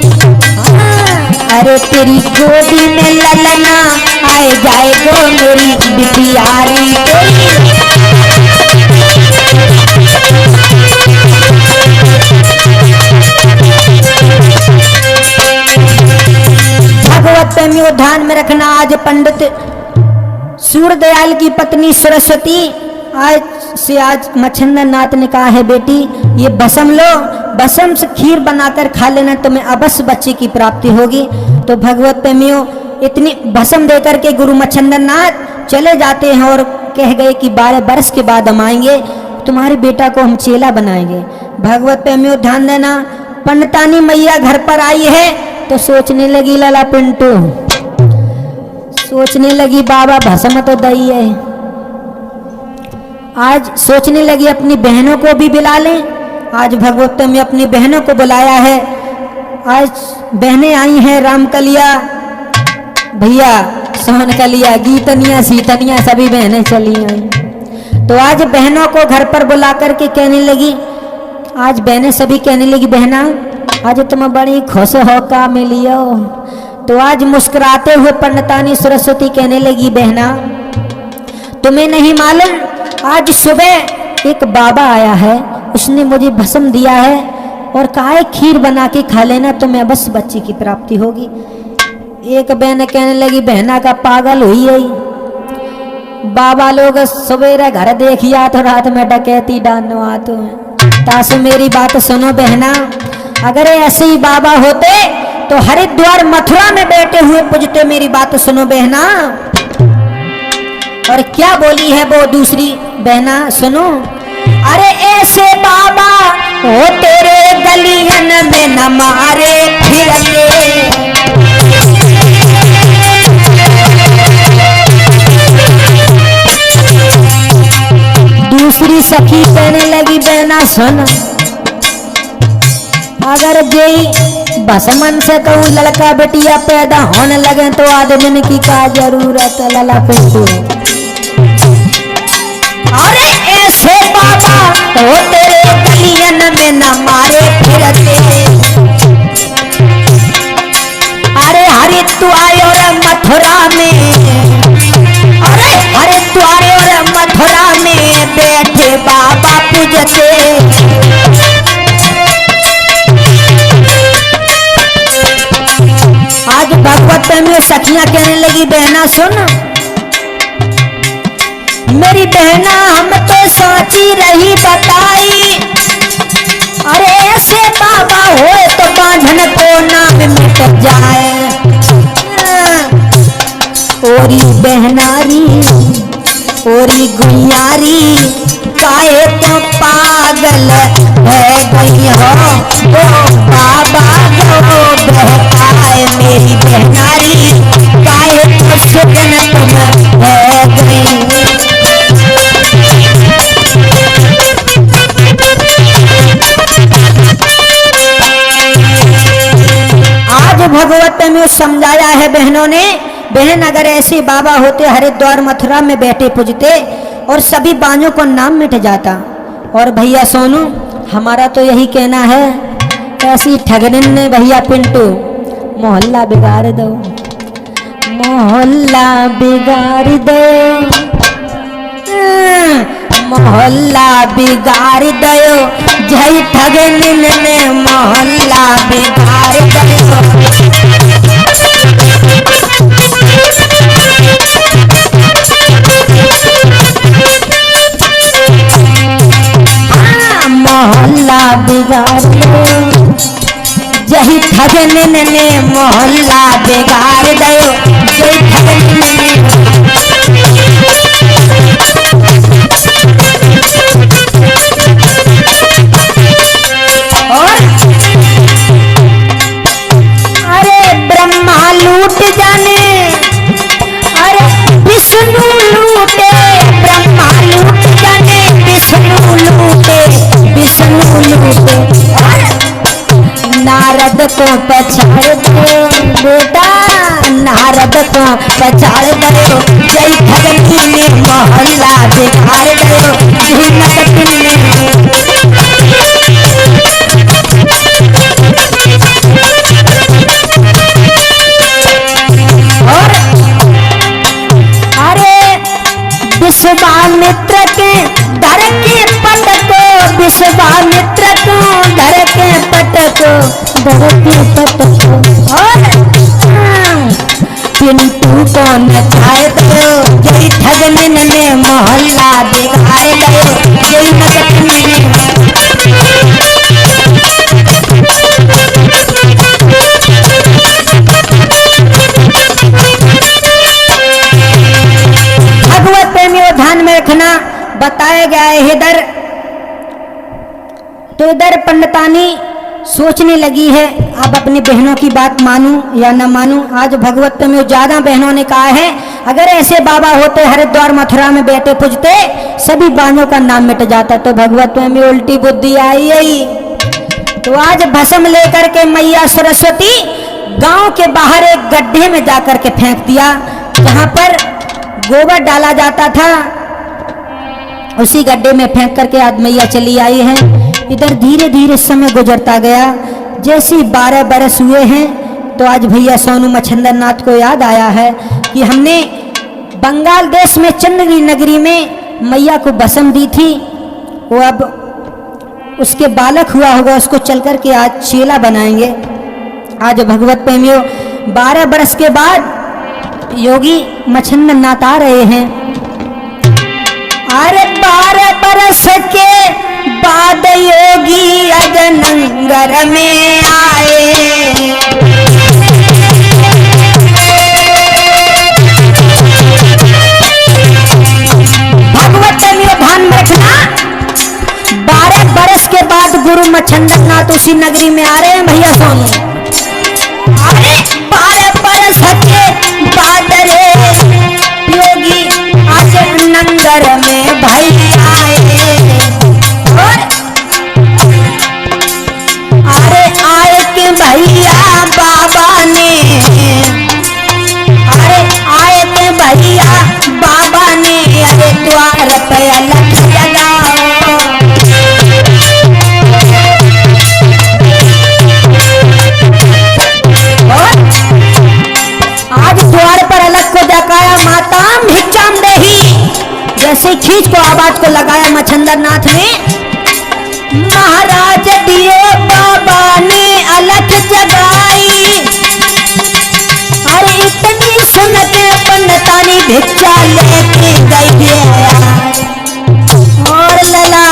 अरे तेरी गोदी में ललना आए जाए गो मेरी बिटियारी तेरी। भगवत प्रेमियों ध्यान में रखना, आज पंडित सूरदयाल की पत्नी सरस्वती आज मच्छंदन नाथ ने कहा है बेटी ये भस्म लो, भस्म से खीर बनाकर खा लेना, तुम्हें अवश्य बच्चे की प्राप्ति होगी। तो भगवत प्रेमियों इतनी भस्म देकर के गुरु मच्छंदन नाथ चले जाते हैं और कह गए कि 12 बरस के बाद हम आएंगे, तुम्हारे बेटा को हम चेला बनाएंगे। भगवत प्रेमियों ध्यान देना, पंडितानी मैया घर पर आई है तो सोचने लगी लाला पिंटू, सोचने लगी बाबा भस्म तो दही है। आज सोचने लगी अपनी बहनों को भी बुला लें। आज भगवत में अपनी बहनों को बुलाया है। आज बहनें आई हैं, रामकलिया भैया, सोहनकलिया, गीतनिया, सीतनिया सभी बहनें चली आई। तो आज बहनों को घर पर बुला करके कहने लगी, आज बहनें सभी कहने लगी बहना आज तुम बड़ी खुश हो का मिलियो। तो आज मुस्कुराते हुए पंडितानी सरस्वती कहने लगी बहना तुम्हें नहीं मालूम, आज सुबह एक बाबा आया है, उसने मुझे भस्म दिया है और कहा है खीर बना के खा लेना, तुम्हें बस बच्चे की प्राप्ति होगी। एक बहन कहने लगी बहना का पागल हुई है, बाबा लोग सवेरे घर देखिया तो रात में डकैती डालनो आते हैं। तासु मेरी बात सुनो बहना, अगर ऐसे ही बाबा होते तो हरिद्वार मथुरा में बैठे हुए पूजते। मेरी बात सुनो बहना। और क्या बोली है वो दूसरी बहना सुनो, अरे ऐसे बाबा हो तेरे गलियन में न मारे फिरते। दूसरी सखी कहने लगी बहना सुन, अगर जेई भस्मन से कहूँ लड़का बेटिया पैदा होने लगे तो आदमी की का जरूरत है लला पिंटू। अरे ऐसे बाबा तो तेरे गलियन में न मारे फिरते। मथुरा में, अरे हरिद्वार और मथुरा में बैठे बाबा पूजते। आज भगवत में सखियां कहने लगी बहना सुन, मेरी बहना हम तो साची रही बताई, अरे ऐसे बाबा होए तो बांझन को नाम मिट जाए। ओरी बहनारी ओरी गुइयारी काहे तो पागल है गई हो, वो बाबा जो बहकाए मेरी बहनारी काहे तो सुगन तुम है गई। भगवत में समझाया है बहनों ने, बहन अगर ऐसे बाबा होते हरिद्वार मथुरा में बैठे पूजते और सभी बांझों को नाम मिट जाता। और भैया सोनू हमारा तो यही कहना है, ऐसी ठगनिन ने भैया पिंटू मोहल्ला बिगाड़ दो, मोहल्ला बिगाड़ दो, मोहल्ला बिगाड़ दो, जय ठगनिन ने मोहल्ला बिगाड़ दो। मोहल्ला बिगाड़ दो, जही ठगनिन ने मोहल्ला बिगाड़ दो, जही ठगनिन ने। और अरे ब्रह्मा लूट जाने, अरे विष्णु लूटे, ब्रह्मा लूट जाने विष्णु लूटे, विष्णु लूटे। और नारद को पछाड़ दो बेटा, नारद को पछाड़ दो, जय ठगनी ने मोहल्ला बिगाड़ दो, जय नकटिन ने। और अरे विश्वामित्र के डर के पटको, विश्वामित्र को डर के पटको, डर के पटको। और पिंटू को नचाए दो, जय ठगनिन ने मोहल्ला बिगाड़ दो, जय नकटिन ने। भगवत प्रेमियों ध्यान में रखना, बताया गया है इधर तो इधर पंडितानी सोचने लगी है अब अपनी बहनों की बात मानूं या न मानूं। आज भगवत प्रेमियों ज्यादा बहनों ने कहा है अगर ऐसे बाबा होते हरिद्वार मथुरा में बैठे पूजते सभी बांझों का नाम मिट जाता। तो भगवत प्रेमी उल्टी बुद्धि आई यही। तो आज भस्म लेकर के मैया सरस्वती गांव के बाहर एक गड्ढे में जाकर के फेंक दिया, जहां पर गोबर डाला जाता था, उसी गड्ढे में फेंक करके आज मैया चली आई है। इधर धीरे धीरे समय गुजरता गया, जैसे 12 बरस हुए हैं तो आज भैया सोनू मच्छिंद्र नाथ को याद आया है कि हमने बंगाल देश में चंद्रगिरी नगरी में मैया को भस्म दी थी। वो अब उसके बालक हुआ होगा, उसको चल करके आज चेला बनाएंगे। आज भगवत प्रेमियों 12 बरस के बाद योगी मच्छिंद्र नाथ आ रहे हैं। अरे 12 बरस के बाद योगी अजनंगर में आए। भगवत प्रेमियों ध्यान में रखना, 12 बरस के बाद गुरु मच्छिंद्र नाथ उसी नगरी में आ रहे हैं भैया सोनू। अरे 12 बरस के बाद रे योगी अजनंगर में भाई आए। और अरे आए के भैया बाबा ने, अरे आए के भैया बाबा ने, अरे द्वार पे अलग जगाओ। खींच को आवाज को लगाया मच्छंदर नाथ ने। महाराज दियो बाबा ने अलख जगाई, अरे इतनी सुनते पंडतानी भिक्षा लेके गई और लला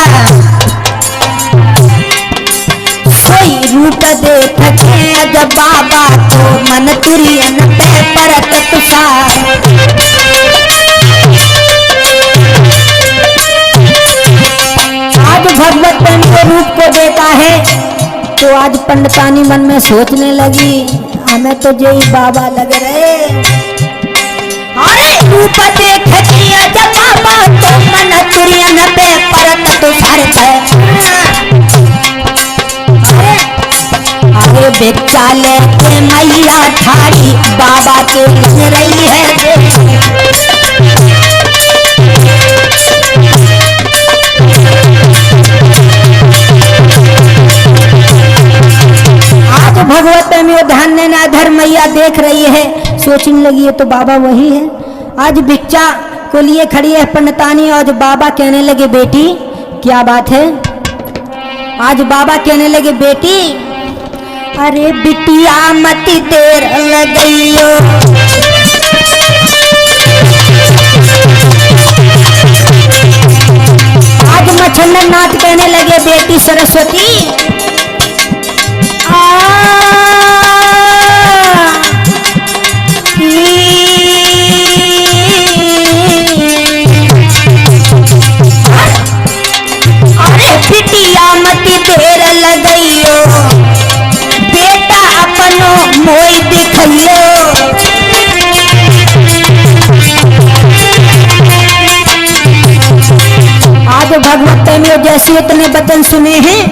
सोई रूप देख के जब बाबा को मन तुरियन पे परत तुषार। आज भगवत प्रेम के रूप को देखा है तो आज पंडितानी मन में सोचने लगी हमें तो यही बाबा लग रहे। अरे रूप देख के जब बाबा तो मन तुरियन पे परत तुषार है। अरे भिक्षा लेके मैया ठाड़ी बाबा के लग रही है। आज भगवत में ध्यान देना धर्म मैया देख रही है, सोचने लगी है तो बाबा वही है। आज भिक्षा को लिए खड़ी है पंडितानी और बाबा कहने लगे बेटी क्या बात है। आज बाबा कहने लगे बेटी अरे बिटिया मत देर लगइयो, आज मच्छंदर नाथ कहने लगे बेटी सरस्वती अरे बिटिया मत देर लगइयो, बेटा अपनो मोई दिखइयो। आज भगवत में जैसे इतने वचन सुने हैं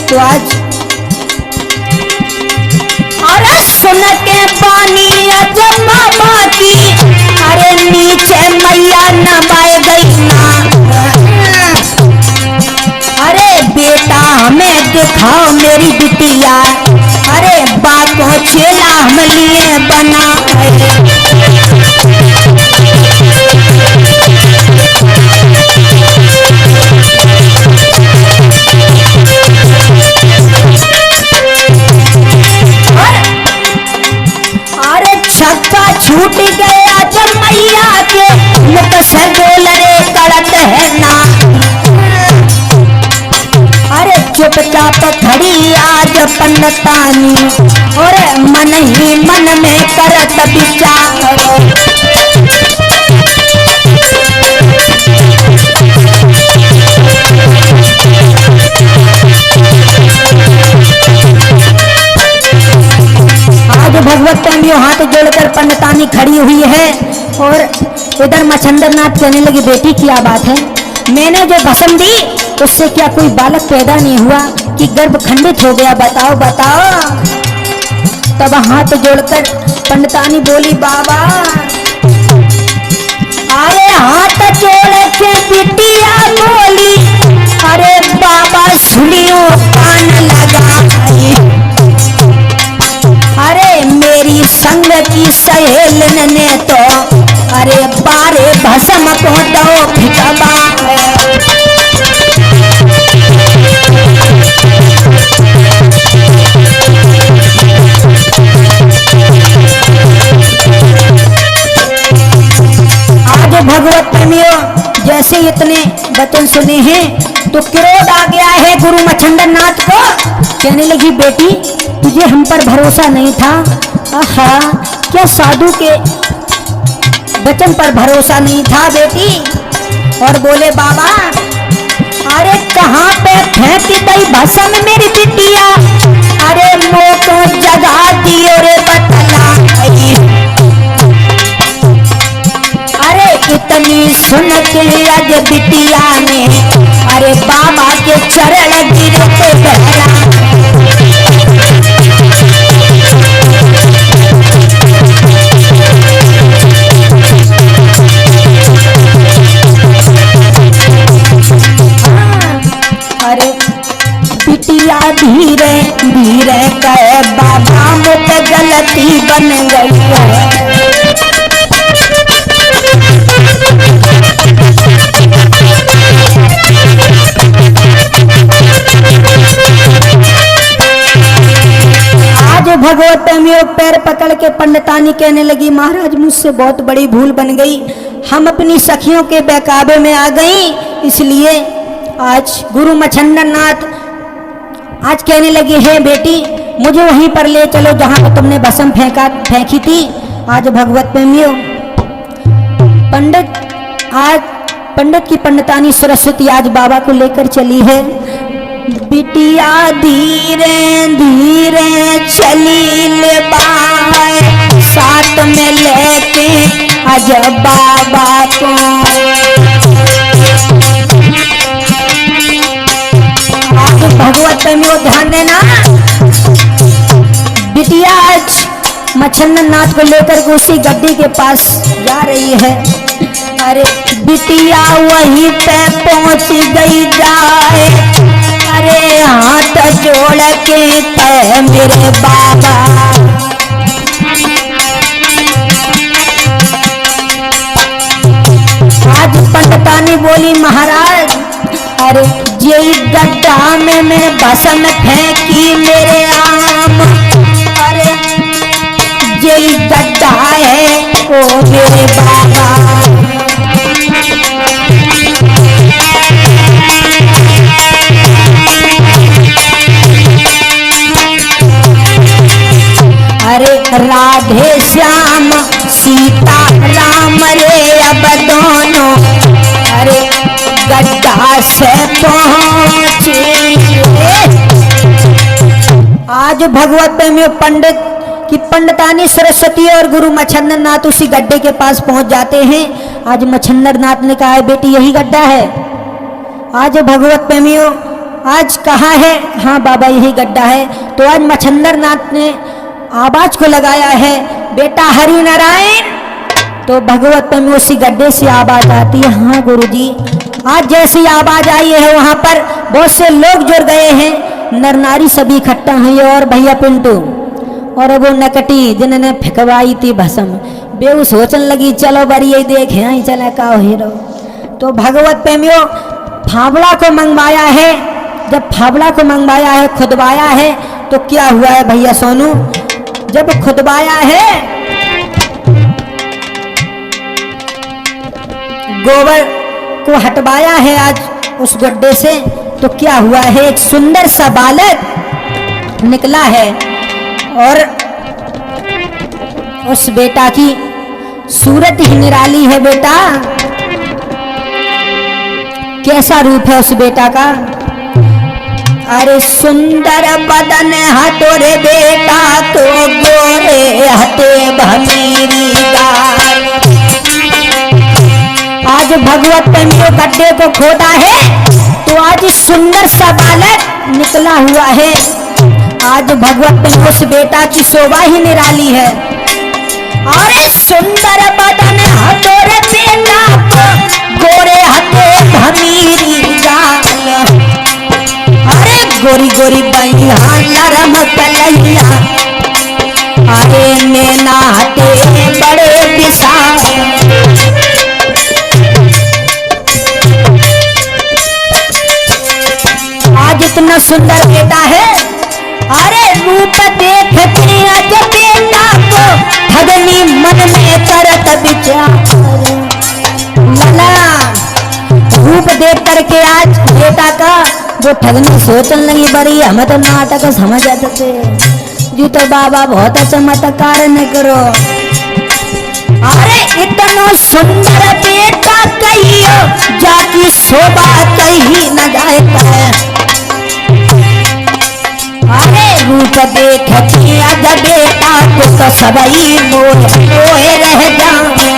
तो आज अरे सुन के पानी अजमा बाकी, अरे नीचे मैया नबाए गई ना। अरे बेटा हमें दिखाओ मेरी बिटिया, अरे बातों छेला हम लिए बना अरे छक्का छूट गया जब मैया के मुख से बोल रे कड़त है ना। अरे चुपचाप खड़ी आज पंडितानी और मन ही मन में करत विचार। आज भगवत प्रेमियों हाथ जोड़कर पंडितानी खड़ी हुई है और इधर मच्छंदर नाथ कहने लगी बेटी क्या बात है, मैंने जो भस्म दी उससे क्या कोई बालक पैदा नहीं हुआ कि गर्भ खंडित हो गया, बताओ बताओ। तब हाथ जोड़कर पंडितानी बोली बाबा अरे हाथ जोड़ के बिटिया बोली अरे बाबा सुनियो कान लगा। अरे मेरी संग की सहेलन ने तो अरे बारे भस्म को दो फिटबा। आज भगवत प्रेमियों जैसे इतने वचन सुने हैं तो क्रोध आ गया है गुरु मच्छंदर नाथ को। कहने लगी बेटी तुझे हम पर भरोसा नहीं था। आहा क्या साधु के वचन पर भरोसा नहीं था बेटी। और बोले बाबा अरे कहाँ पे फेंक गई भस्म मेरी बिटिया, अरे मो तो जगा दियो रे बतला। अरे इतनी सुन के आज बिटिया ने अरे बाबा के चरण गिरे तो बहरा। अरे बिटिया धीरे धीरे कहे बाबा मुझे गलती बन गई है। में पैर पकड़ के पंडितानी कहने लगी, महाराज मुझसे बहुत बड़ी भूल बन गई, हम अपनी सखियों के बहकावे में आ गई, इसलिए आज गुरु मच्छंदर नाथ आज कहने लगी, है बेटी मुझे वहीं पर ले चलो जहां पर तुमने भस्म फेंकी थी। आज भगवत प्रेमियों पंडित की पंडितानी सरस्वती आज बाबा को लेकर चली है। बिटिया धीरे धीरे चली ले बाए, साथ में लेके आज बाबा को। आज भगवत प्रेमियों ध्यान देना, बिटिया आज मच्छंदर नाथ को लेकर उसी गड्डी के पास जा रही है। अरे बिटिया वहीं पे पहुंच गई जाए, अरे हाथ जोड़ के कहे मेरे बाबा। आज पंडितानी बोली, महाराज अरे ये गड्ढा में मैं भस्म फेंकी मेरे आम, अरे ये गड्ढा है ओ मेरे बाबा। अरे राधे श्याम सीता राम रे अब दोनों अरे गड्ढा से पहुंचे। आज भगवत प्रेमी पंडित की पंडितानी सरस्वती और गुरु मच्छंदर नाथ उसी गड्ढे के पास पहुंच जाते हैं। आज मच्छंदर नाथ ने कहा है, बेटी यही गड्ढा है। आज भगवत प्रेमियों आज कहा है, हाँ बाबा यही गड्ढा है। तो आज मच्छंदर नाथ ने आवाज को लगाया है, बेटा हरि नारायण। तो भगवत प्रेमी उसी गड्ढे से आवाज आती है, हाँ गुरुजी। आज जैसी आवाज आई है वहां पर बहुत से लोग जुड़ गए हैं, नर नारी सभी इकट्ठा हुई और भैया पिंटू और वो नकटी जिन्होंने फेंकवाई थी भस्म, बेऊ सोचने लगी चलो बड़ी यही देखे यहीं चले का हीरो। तो भगवत प्रेमियों फावड़ा को मंगवाया है। जब फावड़ा को मंगवाया है, खुदवाया है, तो क्या हुआ है भैया सोनू, जब खुदवाया है गोबर को हटवाया है आज उस गड्ढे से, तो क्या हुआ है, एक सुंदर सा बालक निकला है और उस बेटा की सूरत ही निराली है। बेटा कैसा रूप है उस बेटा का, अरे सुंदर बदन हतोरे बेटा तो गोरे हते भमीरी गाल। आज भगवत प्रेमियों गड्ढे को खोदा है तो आज सुंदर सा बालक निकला हुआ है। आज भगवत प्रेमियों उस बेटा की शोभा ही निराली है। अरे सुंदर बदन हतोरे बेटा तो गोरे हते भमीरी गाल। अरे गोरी गोरी बैया नरम कलैया, अरे नैना हटे बड़े विशाल। आज इतना सुंदर बेटा है, अरे रूप देख के आज बेटा को ठगनी मन में करत विचार। लला रूप देख करके आज बेटा का वो ठगनी सोचने लगी, बड़ी हमें तो नाटक समझ आते थे जी, तो बाबा बहुत चमत्कार न करो। अरे इतना सुंदर बेटा कहियो जाकी शोभा कहीं न जाता है। अरे रूप देख के आज बेटा को तो सबई मोहे रह जाए।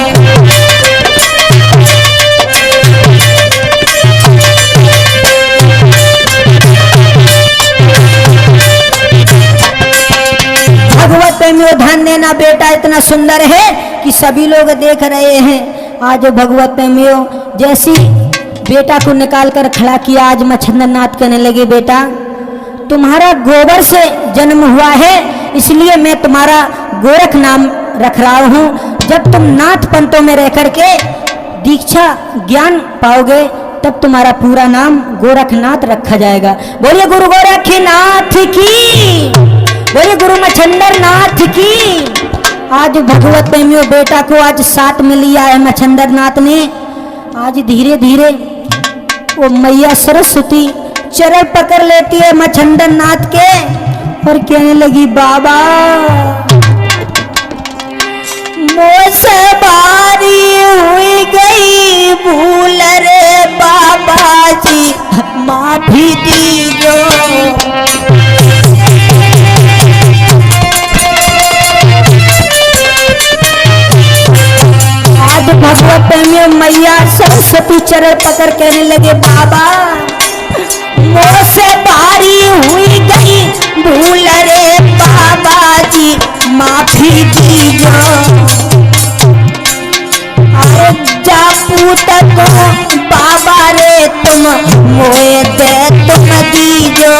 भगवत प्रेमियों ध्यान देना, बेटा इतना सुंदर है कि सभी लोग देख रहे हैं। आज भगवत प्रेमियों जैसी बेटा को निकाल कर खड़ा किया, आज मच्छंदर नाथ कहने लगे, बेटा तुम्हारा गोबर से जन्म हुआ है इसलिए मैं तुम्हारा गोरख नाम रख रहा हूँ। जब तुम नाथ पंथों में रह करके दीक्षा ज्ञान पाओगे तब तुम्हारा पूरा नाम गोरखनाथ रखा जाएगा। बोलिए गुरु गोरखनाथ की, बोले गुरु मच्छंदर नाथ की। आज भगवत प्रेमियों बेटा को आज साथ में लिया है मच्छंदर नाथ ने। आज धीरे धीरे वो मैया सरस्वती चरण पकड़ लेती है मच्छंदर नाथ के और कहने लगी बाबा मुझसे बारी हुई गई भूल रे बाबा जी माफी दीजो। आज भगवत प्रेमियों मैया सरस्वती चरण पकड़ कहने लगे बाबा मुझसे बारी हुई गई भूल रे बाबा जी माफी दीजो। अरे जा पूत को बाबा रे तुम मोए दे तुम दीजो।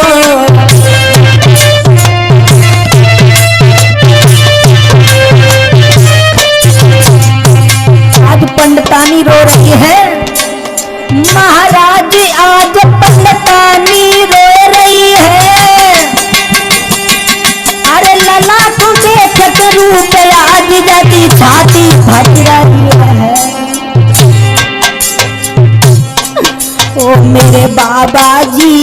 आज पंडितानी रो रही है महाराज आज पंडितानी रो रही है। अरे लला को देख कर रूप आज जाती छाती फट रही है। ओ मेरे बाबा जी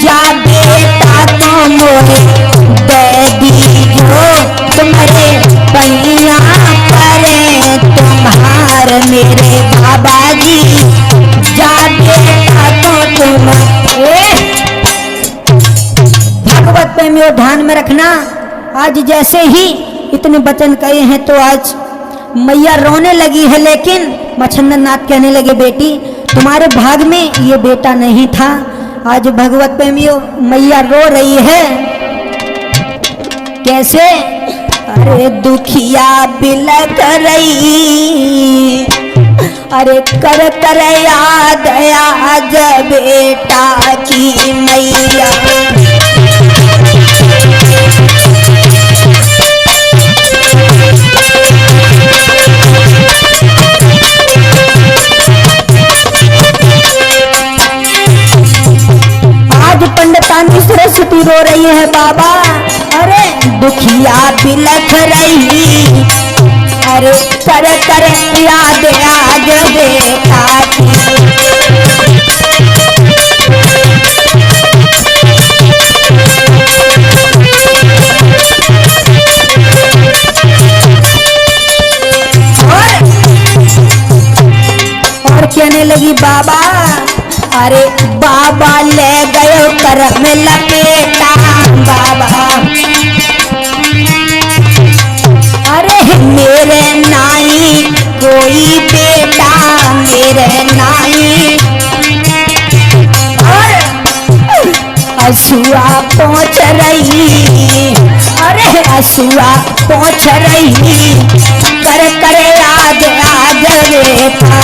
जा बेटा को मोरे दे दीजो तुम्हारे पैया परे तुम्हार मेरे बाबा जी जा बेटा को तुम। भगवत प्रेमियों ध्यान में रखना आज जैसे ही इतने वचन कहे हैं तो आज मैया रोने लगी है लेकिन मच्छंदर नाथ कहने लगे बेटी तुम्हारे भाग में ये बेटा नहीं था। आज भगवत प्रेमियों मैया रो रही है कैसे अरे दुखिया बिलख रही अरे कर कर याद आज बेटा की मैया। आज पंडितानी सरस्वती रो रही है बाबा अरे दुखिया बिलख रही अरे कर कर याद आज बेटा की। और कहने लगी बाबा अरे बाबा ले गयो कर में लपेटा बाबा अरे मेरे नाई कोई बेटा मेरे नाई। और असुआ पहुंच रही अरे असुआ पहुंच रही कर कर याद आज बेटा।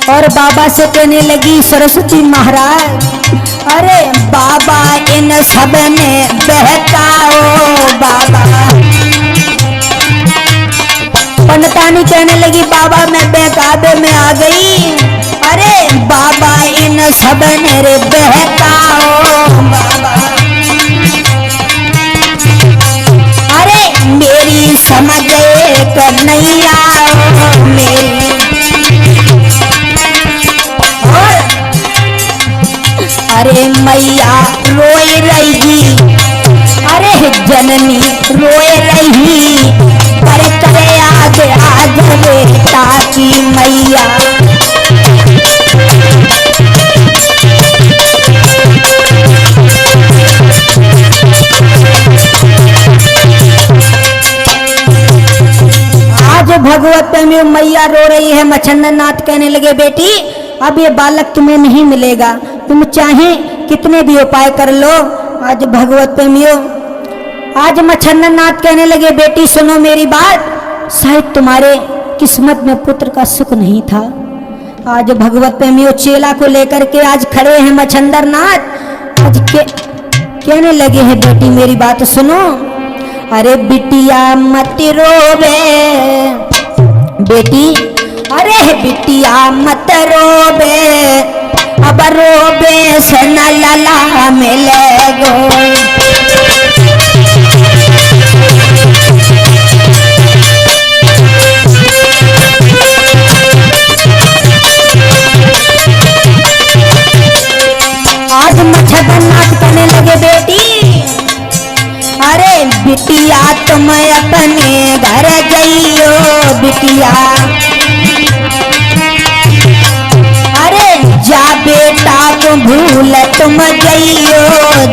और बाबा से कहने लगी सरस्वती महाराज अरे बाबा इन सब ने बहकाओ बाबा। पंडितानी कहने लगी बाबा मैं बहकावे में आ गई अरे बाबा इन सब ने रे बहकाओ बाबा। अरे मेरी समझ एक नहीं आओ मेरी। अरे मैया रोए रही अरे जननी रोए रही कर कर याद आज बेटा की मैया। आज भगवत में मैया रो रही है मच्छंदर नाथ कहने लगे बेटी अब ये बालक तुम्हें नहीं मिलेगा तुम चाहे कितने भी उपाय कर लो। आज भगवत प्रेमियों आज मच्छंदर नाथ कहने लगे बेटी सुनो मेरी बात शायद तुम्हारे किस्मत में पुत्र का सुख नहीं था। आज भगवत प्रेमियों चेला को लेकर के आज खड़े हैं मच्छंदर नाथ आज के कहने लगे हैं बेटी मेरी बात सुनो। अरे बिटिया मत रोवे बेटी, अरे बिटिया मत रोवे, अब रोवे से न लला मिलेगो। आज मच्छर नाच करने लगे बेटी। अरे बिटिया तुम अपने घर जाइयो बिटिया, अरे जा बेटा तुम भूल तुम जाइयो,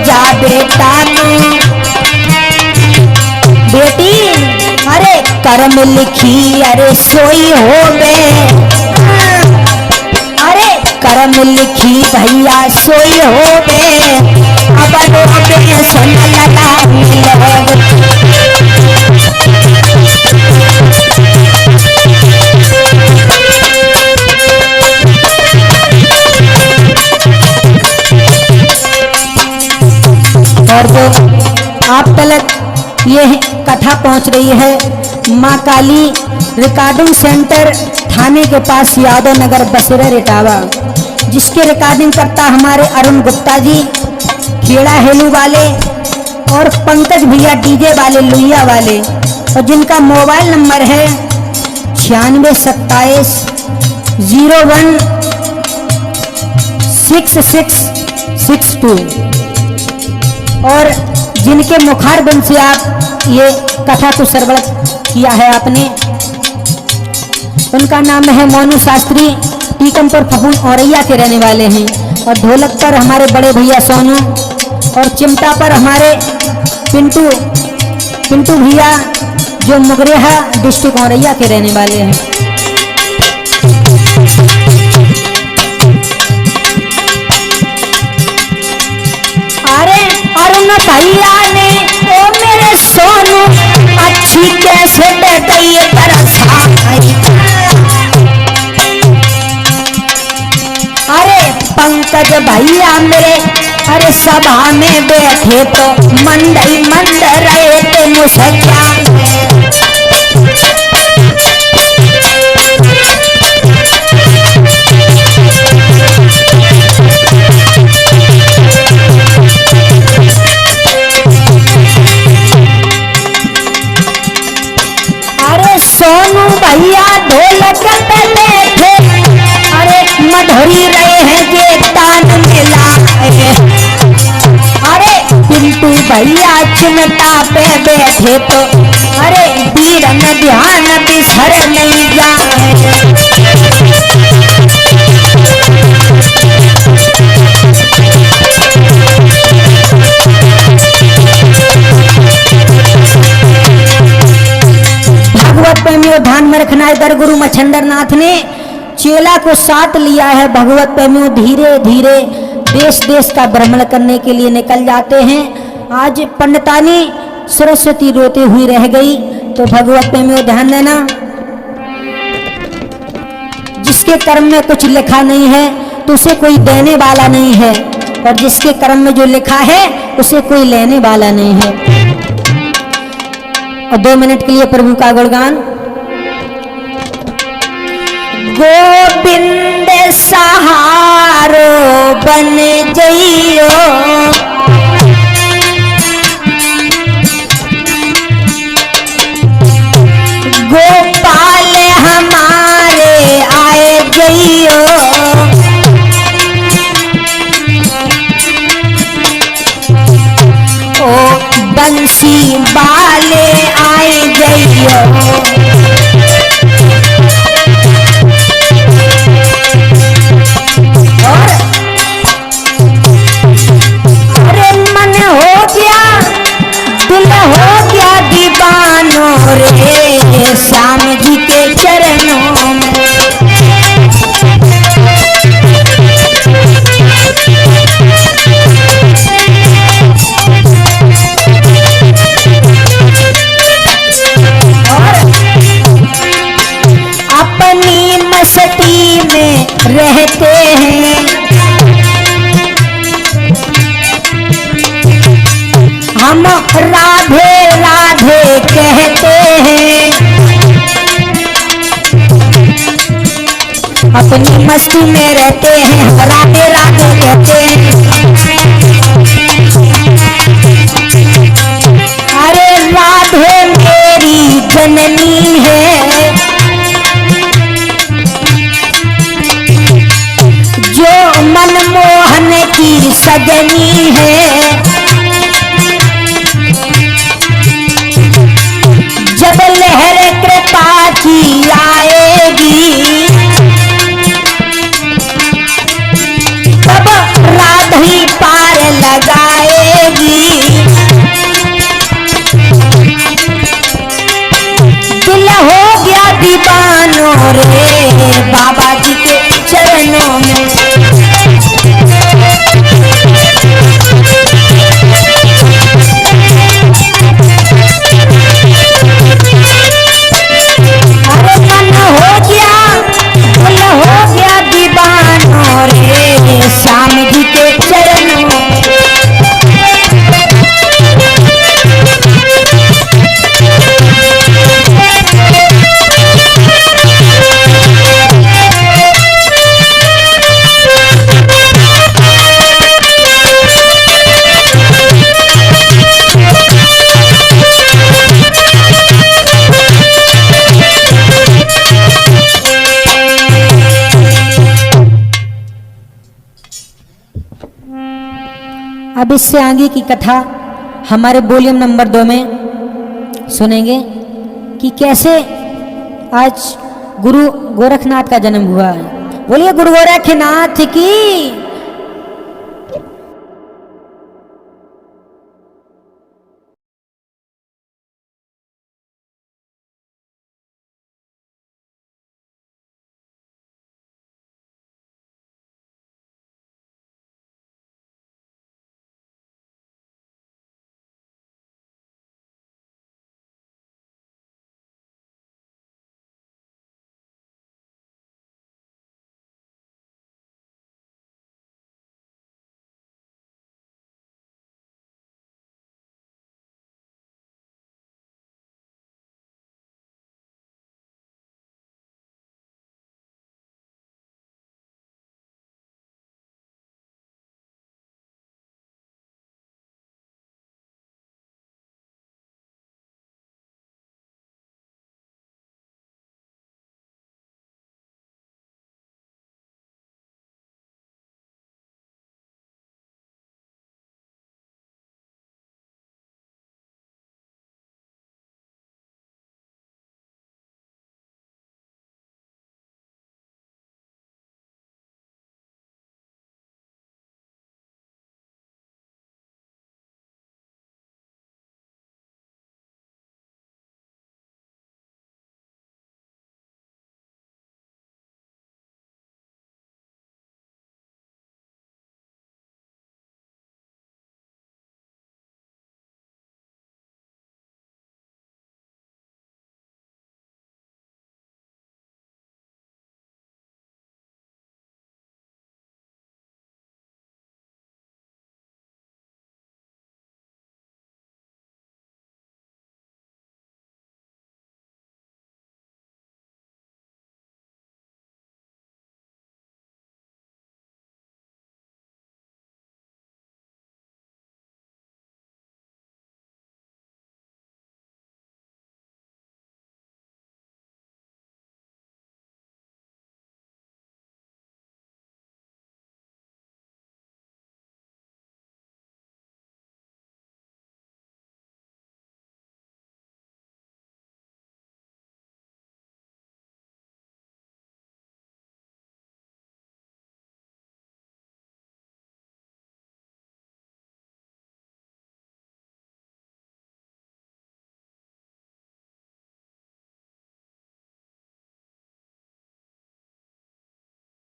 जा बेटा तुम बेटी, अरे कर्म लिखी अरे सोई होवे, अरे कर्म लिखी भैया सोई होवे, अब रोबे सुन लगा और जो आप तक ये कथा पहुंच रही है माँ काली रिकॉर्डिंग सेंटर थाने के पास यादव नगर बसेरा इटावा, जिसके रिकॉर्डिंग करता हमारे अरुण गुप्ता जी खेड़ा हेलू वाले और पंकज भैया डीजे वाले लुइया वाले, और जिनका मोबाइल नंबर है 9627016662 और जिनके मुखारबंद से आप ये कथा को सरवड़ किया है आपने, उनका नाम है मोनू शास्त्री, टीकमपुर फफून औरैया के रहने वाले हैं, और ढोलक पर हमारे बड़े भैया सोनू, और चिमटा पर हमारे पिंटू भैया जो मुगरेहा डिस्ट्रिक्ट औरैया के रहने वाले हैं। अरे अरुण भैया ने ओ मेरे सोनू अच्छी कैसे गई अरे पंकज भैया मेरे, अरे सभा में बैठे तो मंडई मंड रहे थे मुसक्या, अरे सोनू भैया ढोलक पे बैठे, अरे मधुरी रहे हैं जे तान मिला, अरे पिंटू भैया चिमटा पे बैठे तो अरे वीर में ध्यान बिसर नहीं जाए। भगवत प्रेमियों ध्यान में रखना है, दर गुरु मच्छंदर नाथ ने चेला को साथ लिया है। भगवत प्रेमियों धीरे धीरे देश देश का भ्रमण करने के लिए निकल जाते हैं। आज पंडितानी सरस्वती रोते हुई रह गई, तो भगवत प्रेमियों ध्यान देना, जिसके कर्म में कुछ लिखा नहीं है तो उसे कोई देने वाला नहीं है, और जिसके कर्म में जो लिखा है उसे कोई लेने वाला नहीं है। और 2 मिनट के लिए प्रभु का गुणगान। गोविंद सहारो बन जइयो, गोपाल हमारे आए जइयो, ओ बंसी वाले आए जइयो, अरे मन हो गया दिल हो गया दीवानो रे श्याम जी के चरणों में, और राधे राधे कहते हैं, अपनी मस्ती में रहते हैं, राधे राधे कहते हैं। अरे राधे मेरी जननी है, जो मनमोहन की सजनी है। जब लहर कृपा की आएगी, तब राधे पार लगाएगी। दिल हो गया दीवानों रे बाबा जी के चरणों में। अरे मन हो गया, दिल हो गया दीवानों रे श्याम जी के चरणों में। अब इससे आगे की कथा हमारे वॉल्यूम नंबर 2 में सुनेंगे कि कैसे आज गुरु गोरखनाथ का जन्म हुआ है। बोलिए गुरु गोरखनाथ की।